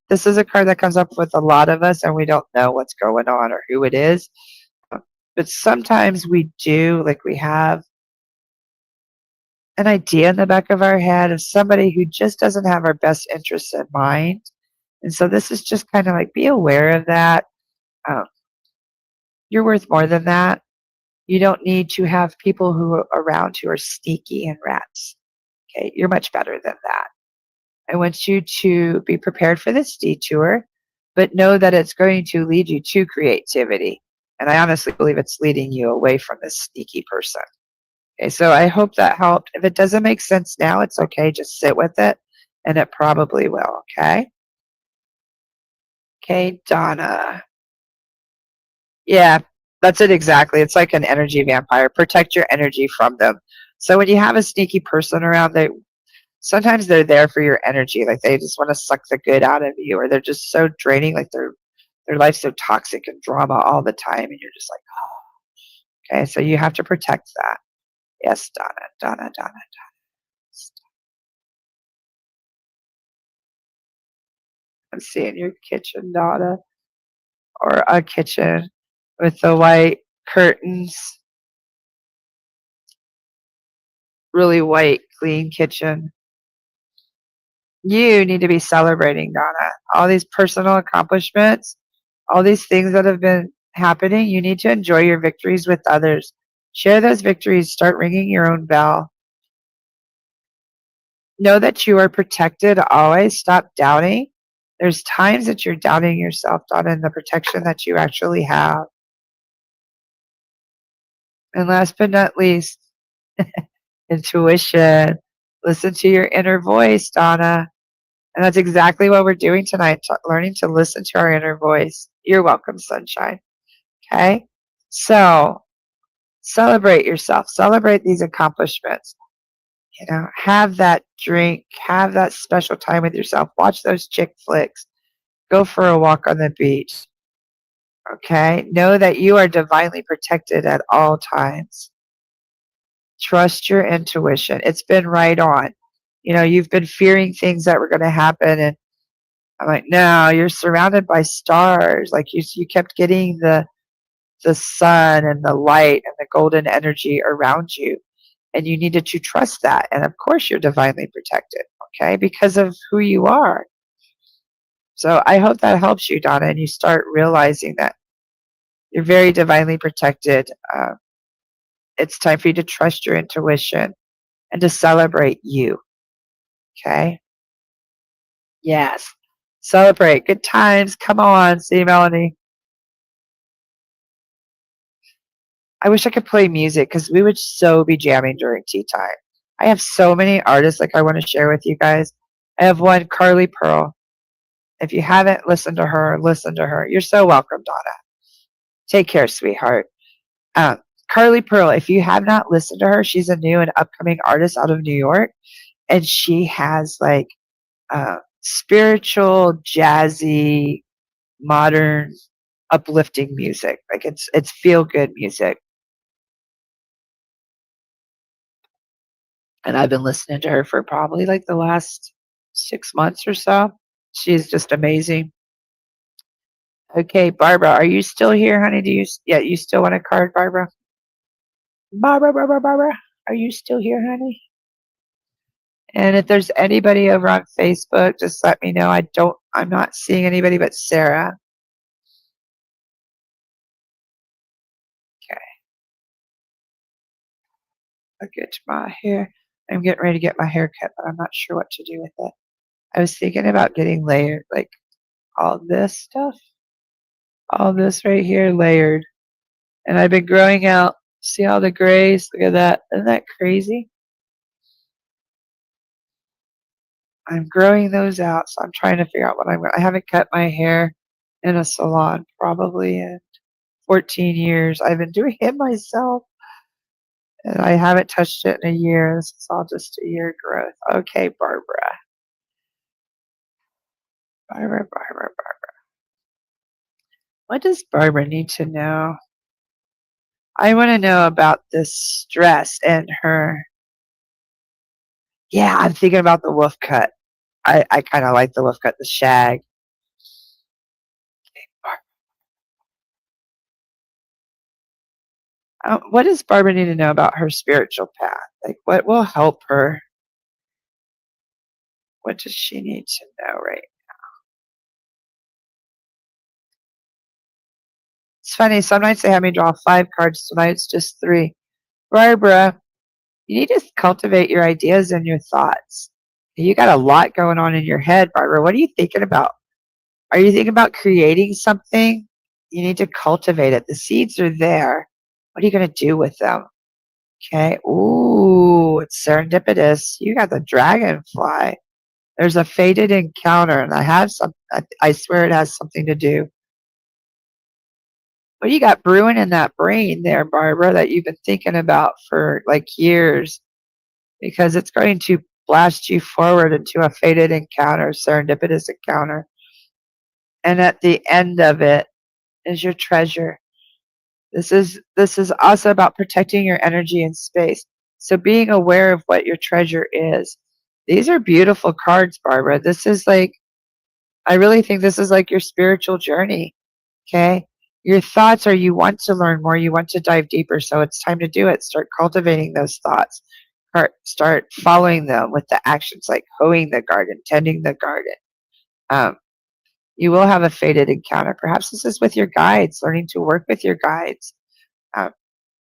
This is a card that comes up with a lot of us, and we don't know what's going on or who it is. But sometimes we do, like we have an idea in the back of our head of somebody who just doesn't have our best interests in mind. And so this is just kind of like be aware of that. Um, you're worth more than that. You don't need to have people who are around who are sneaky and rats. Okay, you're much better than that. I want you to be prepared for this detour, but know that it's going to lead you to creativity. And I honestly believe it's leading you away from this sneaky person. Okay, so I hope that helped. If it doesn't make sense now, it's okay. Just sit with it, and it probably will. Okay. Okay, Donna. Yeah, that's it exactly. It's like an energy vampire. Protect your energy from them. So when you have a sneaky person around, they sometimes they're there for your energy. Like they just want to suck the good out of you, or they're just so draining. Like their life's so toxic and drama all the time, and you're just like, oh, okay. So you have to protect that. Yes, Donna, Donna, Donna. I'm seeing your kitchen, Donna, or a kitchen with the white curtains, really white, clean kitchen. You need to be celebrating, Donna. All these personal accomplishments, all these things that have been happening, you need to enjoy your victories with others. Share those victories. Start ringing your own bell. Know that you are protected always. Stop doubting. There's times that you're doubting yourself, Donna, and the protection that you actually have. And last but not least, intuition. Listen to your inner voice, Donna. And that's exactly what we're doing tonight, learning to listen to our inner voice. You're welcome, sunshine. Okay? So celebrate yourself, celebrate these accomplishments. You know, have that drink, have that special time with yourself, watch those chick flicks, go for a walk on the beach. Okay? Know that you are divinely protected at all times. Trust your intuition. It's been right on. You know, you've been fearing things that were going to happen, and I'm like, no, you're surrounded by stars. Like you kept getting the sun and the light and the golden energy around you, and you needed to trust that. And of course, you're divinely protected, okay, because of who you are. So I hope that helps you, Donna, and you start realizing that you're very divinely protected. It's time for you to trust your intuition and to celebrate you. Okay. Yes. Celebrate. Good times. Come on. See, Melanie. I wish I could play music because we would so be jamming during tea time. I have so many artists like I want to share with you guys. I have one, Carly Pearl. If you haven't listened to her, listen to her. You're so welcome, Donna. Take care, sweetheart. Um, Carly Pearl, if you have not listened to her, she's a new and upcoming artist out of New York, and she has like spiritual, jazzy, modern, uplifting music. Like it's feel good music. And I've been listening to her for probably like the last 6 months or so. She's just amazing. Okay, Barbara, are you still here, honey? Yeah, you still want a card, Barbara? Barbara, are you still here, honey? And if there's anybody over on Facebook, just let me know. I'm not seeing anybody but Sarah. Okay, I'll get to my hair. I'm getting ready to get my hair cut, but I'm not sure what to do with it. I was thinking about getting layered, like all this stuff, all this right here layered. And I've been growing out. See all the grays? Look at that. Isn't that crazy? I'm growing those out, so I'm trying to figure out what I haven't cut my hair in a salon probably in 14 years. I've been doing it myself, and I haven't touched it in a year. This is all just a year growth. Okay, Barbara. Barbara. What does Barbara need to know? I want to know about this stress and her. Yeah, I'm thinking about the wolf cut. I kind of like the wolf cut, the shag. What does Barbara need to know about her spiritual path? Like, what will help her? What does she need to know right? It's funny. Some nights they have me draw 5 cards. Tonight it's just 3. Barbara, you need to cultivate your ideas and your thoughts. You got a lot going on in your head, Barbara. What are you thinking about? Are you thinking about creating something? You need to cultivate it. The seeds are there. What are you going to do with them? Okay. Ooh, it's serendipitous. You got the dragonfly. There's a fated encounter, and I swear it has something to do. What do you got brewing in that brain there, Barbara, that you've been thinking about for like years? Because it's going to blast you forward into a fated encounter, serendipitous encounter. And at the end of it is your treasure. This is also about protecting your energy and space. So being aware of what your treasure is. These are beautiful cards, Barbara. This is like I really think this is like your spiritual journey. Okay? Your thoughts are you want to learn more, you want to dive deeper, so it's time to do it. Start cultivating those thoughts. Start following them with the actions like hoeing the garden, tending the garden. Um, you will have a fated encounter. Perhaps this is with your guides, learning to work with your guides. Um,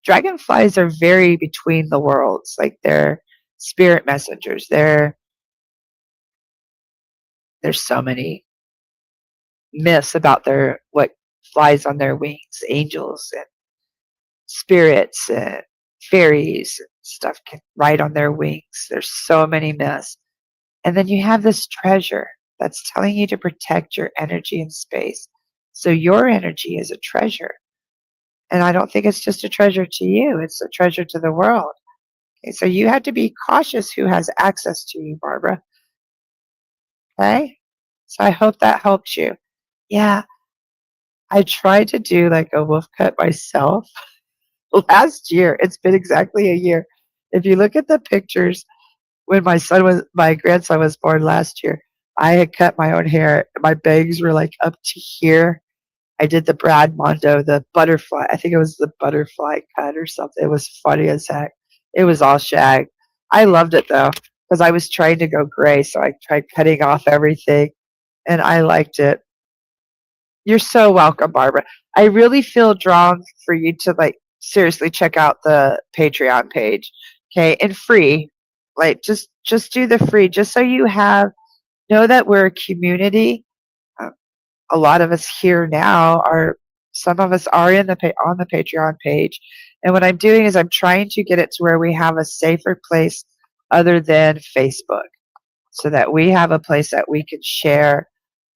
Dragonflies are very between the worlds, like they're spirit messengers. There's so many myths about their what flies on their wings, angels and spirits and fairies and stuff can ride on their wings. There's so many myths. And then you have this treasure that's telling you to protect your energy and space. So your energy is a treasure. And I don't think it's just a treasure to you, it's a treasure to the world. Okay, so you have to be cautious who has access to you, Barbara. Okay? So I hope that helps you. Yeah, I tried to do like a wolf cut myself last year. It's been exactly a year. If you look at the pictures when my grandson was born last year, I had cut my own hair. My bangs were like up to here. I did the Brad Mondo, the butterfly. I think it was the butterfly cut or something. It was funny as heck. It was all shag. I loved it though, because I was trying to go gray, so I tried cutting off everything, and I liked it. You're so welcome, Barbara. I really feel drawn for you to like seriously check out the Patreon page, okay? And free, like just do the free, just so you have know that we're a community. Um, a lot of us here now are. Some of us are on the Patreon page, and what I'm doing is I'm trying to get it to where we have a safer place other than Facebook, so that we have a place that we can share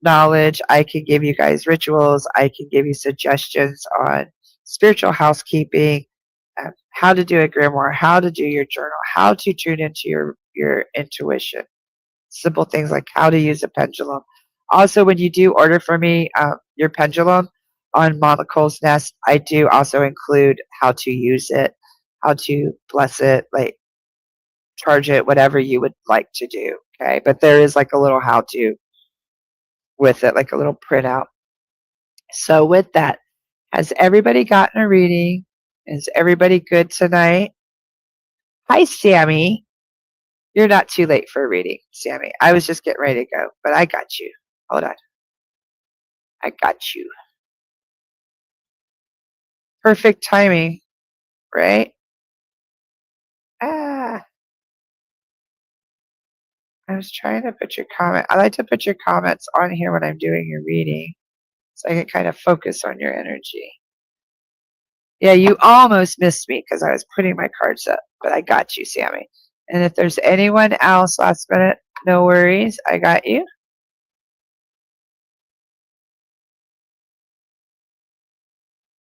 knowledge. I can give you guys rituals. I can give you suggestions on spiritual housekeeping, how to do a grimoire, how to do your journal, how to tune into your intuition. Simple things like how to use a pendulum. Also, when you do order for me your pendulum on MamaCole's Nest, I do also include how to use it, how to bless it, like charge it, whatever you would like to do. Okay, but there is like a little how to with it, like a little printout. So with that, has everybody gotten a reading? Is everybody good tonight? Hi, Sammy. You're not too late for a reading, Sammy. I was just getting ready to go, but I got you. Hold on. I got you. Perfect timing, right? Ah, I was trying to put your comment. I like to put your comments on here when I'm doing your reading so I can kind of focus on your energy. Yeah, you almost missed me because I was putting my cards up, but I got you, Sammy. And if there's anyone else last minute, no worries. I got you.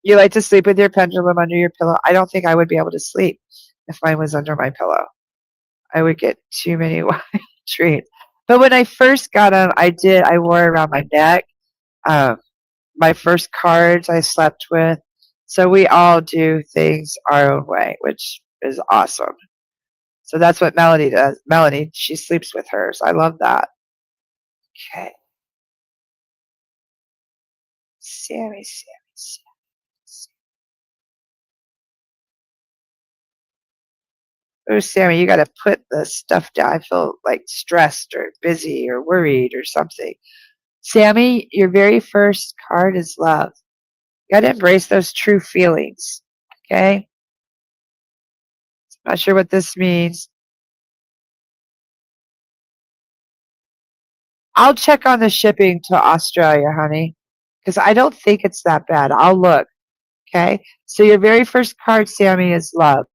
You like to sleep with your pendulum under your pillow. I don't think I would be able to sleep if mine was under my pillow. I would get too many wild dreams. But when I first got them, I wore it around my neck. Um, my first cards I slept with. So we all do things our own way, which is awesome. So that's what Melody does. Melanie, she sleeps with hers. I love that. Okay. Sammy, Sammy, Sammy. Oh, Sammy, you got to put the stuff down. I feel like stressed or busy or worried or something. Sammy, your very first card is love. You got to embrace those true feelings. Okay? Not sure what this means. I'll check on the shipping to Australia, honey, because I don't think it's that bad. I'll look. Okay? So your very first card, Sammy, is love.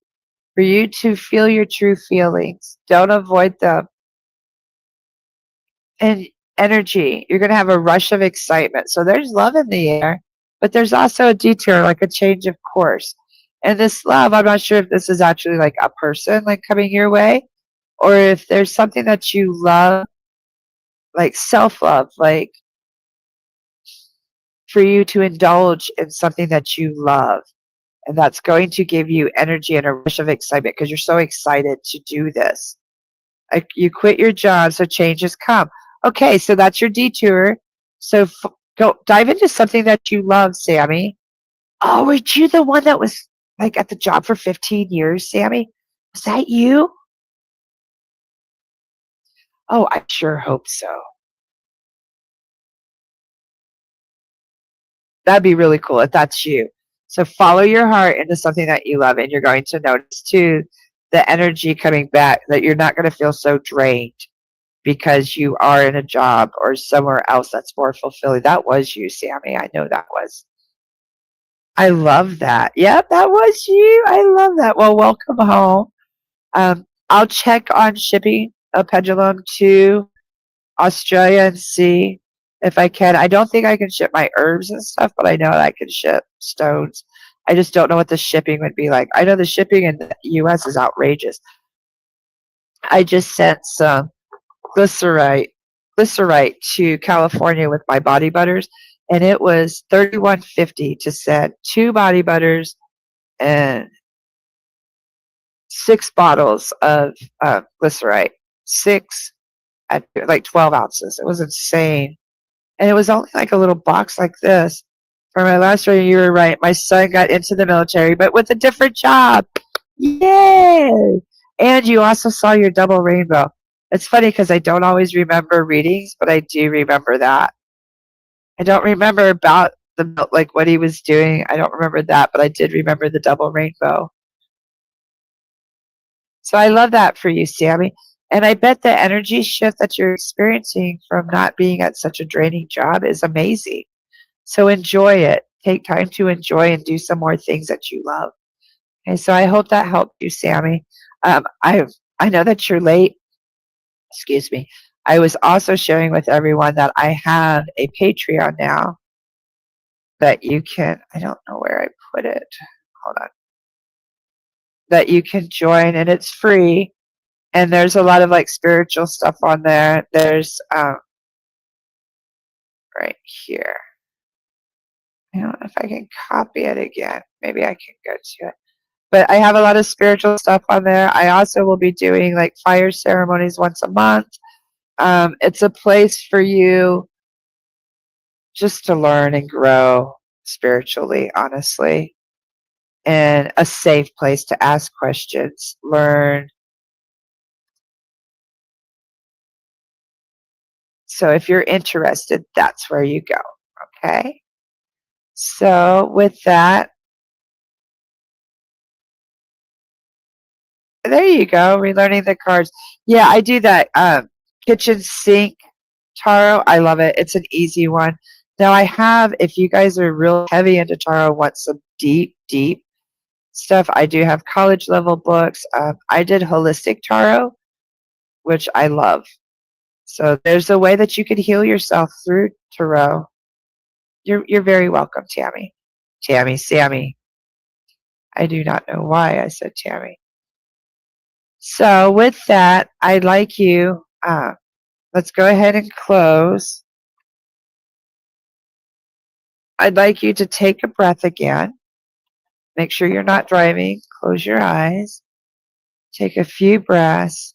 For you to feel your true feelings. Don't avoid them. And energy. You're going to have a rush of excitement. So there's love in the air, but there's also a detour, like a change of course. And this love, I'm not sure if this is actually like a person like coming your way, or if there's something that you love, like self-love, like for you to indulge in something that you love. And that's going to give you energy and a rush of excitement because you're so excited to do this. Like you quit your job, so changes come. Okay, so that's your detour. So go dive into something that you love, Sammy. Oh, were you the one that was like at the job for 15 years, Sammy? Was that you? Oh, I sure hope so. That'd be really cool if that's you. So follow your heart into something that you love, and you're going to notice too the energy coming back, that you're not going to feel so drained because you are in a job or somewhere else that's more fulfilling. That was you, Sammy. I know that was. I love that. Yep, that was you. I love that. Well, welcome home. I'll check on shipping a pendulum to Australia and see if I can. I don't think I can ship my herbs and stuff, but I know that I can ship stones. I just don't know what the shipping would be like. I know the shipping in the US is outrageous. I just sent some glycerite to California with my body butters, and it was $31.50 to send 2 body butters and 6 bottles of glycerite, 6 at like 12 ounces. It was insane. And it was only like a little box like this. For my last reading, you were right. My son got into the military, but with a different job. Yay! And you also saw your double rainbow. It's funny because I don't always remember readings, but I do remember that. I don't remember about the like what he was doing. I don't remember that, but I did remember the double rainbow. So I love that for you, Sammy. And I bet the energy shift that you're experiencing from not being at such a draining job is amazing. So enjoy it. Take time to enjoy and do some more things that you love. Okay, so I hope that helped you, Sammy. I know that you're late. Excuse me. I was also sharing with everyone that I have a Patreon now that you can. I don't know where I put it. Hold on. That you can join, and it's free. And there's a lot of like spiritual stuff on there. There's right here. I don't know if I can copy it again. Maybe I can go to it. But I have a lot of spiritual stuff on there. I also will be doing like fire ceremonies once a month. It's a place for you just to learn and grow spiritually, honestly, and a safe place to ask questions, learn. So if you're interested, that's where you go. Okay. So with that, there you go. Relearning the cards. Yeah, I do that. Kitchen sink tarot. I love it. It's an easy one. Now I have, if you guys are real heavy into tarot, want some deep, deep stuff, I do have college level books. I did holistic tarot, which I love. So there's a way that you can heal yourself through tarot. You're very welcome, Tammy. Tammy, Sammy. I do not know why I said Tammy. So with that, I'd like you, let's go ahead and close. I'd like you to take a breath again. Make sure you're not driving. Close your eyes. Take a few breaths.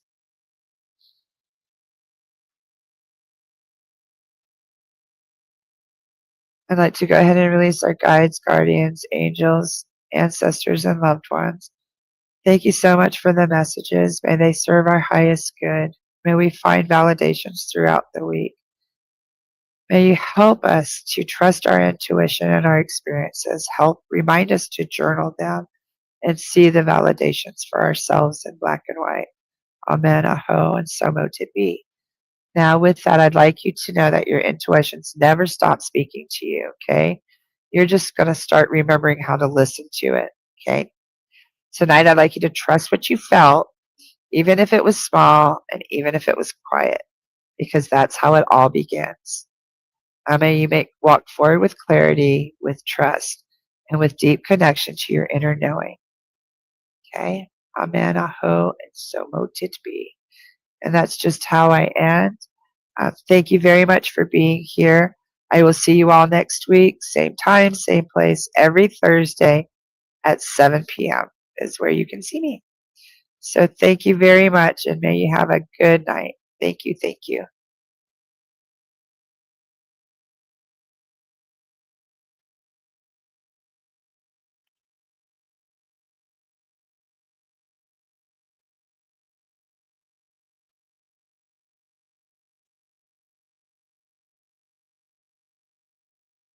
I'd like to go ahead and release our guides, guardians, angels, ancestors, and loved ones. Thank you so much for the messages. May they serve our highest good. May we find validations throughout the week. May you help us to trust our intuition and our experiences. Help remind us to journal them and see the validations for ourselves in black and white. Amen, aho, and so mote it be. Now, with that, I'd like you to know that your intuitions never stop speaking to you, okay? You're just going to start remembering how to listen to it, okay? Tonight, I'd like you to trust what you felt, even if it was small and even if it was quiet, because that's how it all begins. May you walk forward with clarity, with trust, and with deep connection to your inner knowing. Okay? Amen, aho, and so mote it be. And that's just how I end. Thank you very much for being here. I will see you all next week, same time, same place, every Thursday at 7 p.m. is where you can see me. So thank you very much, and may you have a good night. Thank you, thank you.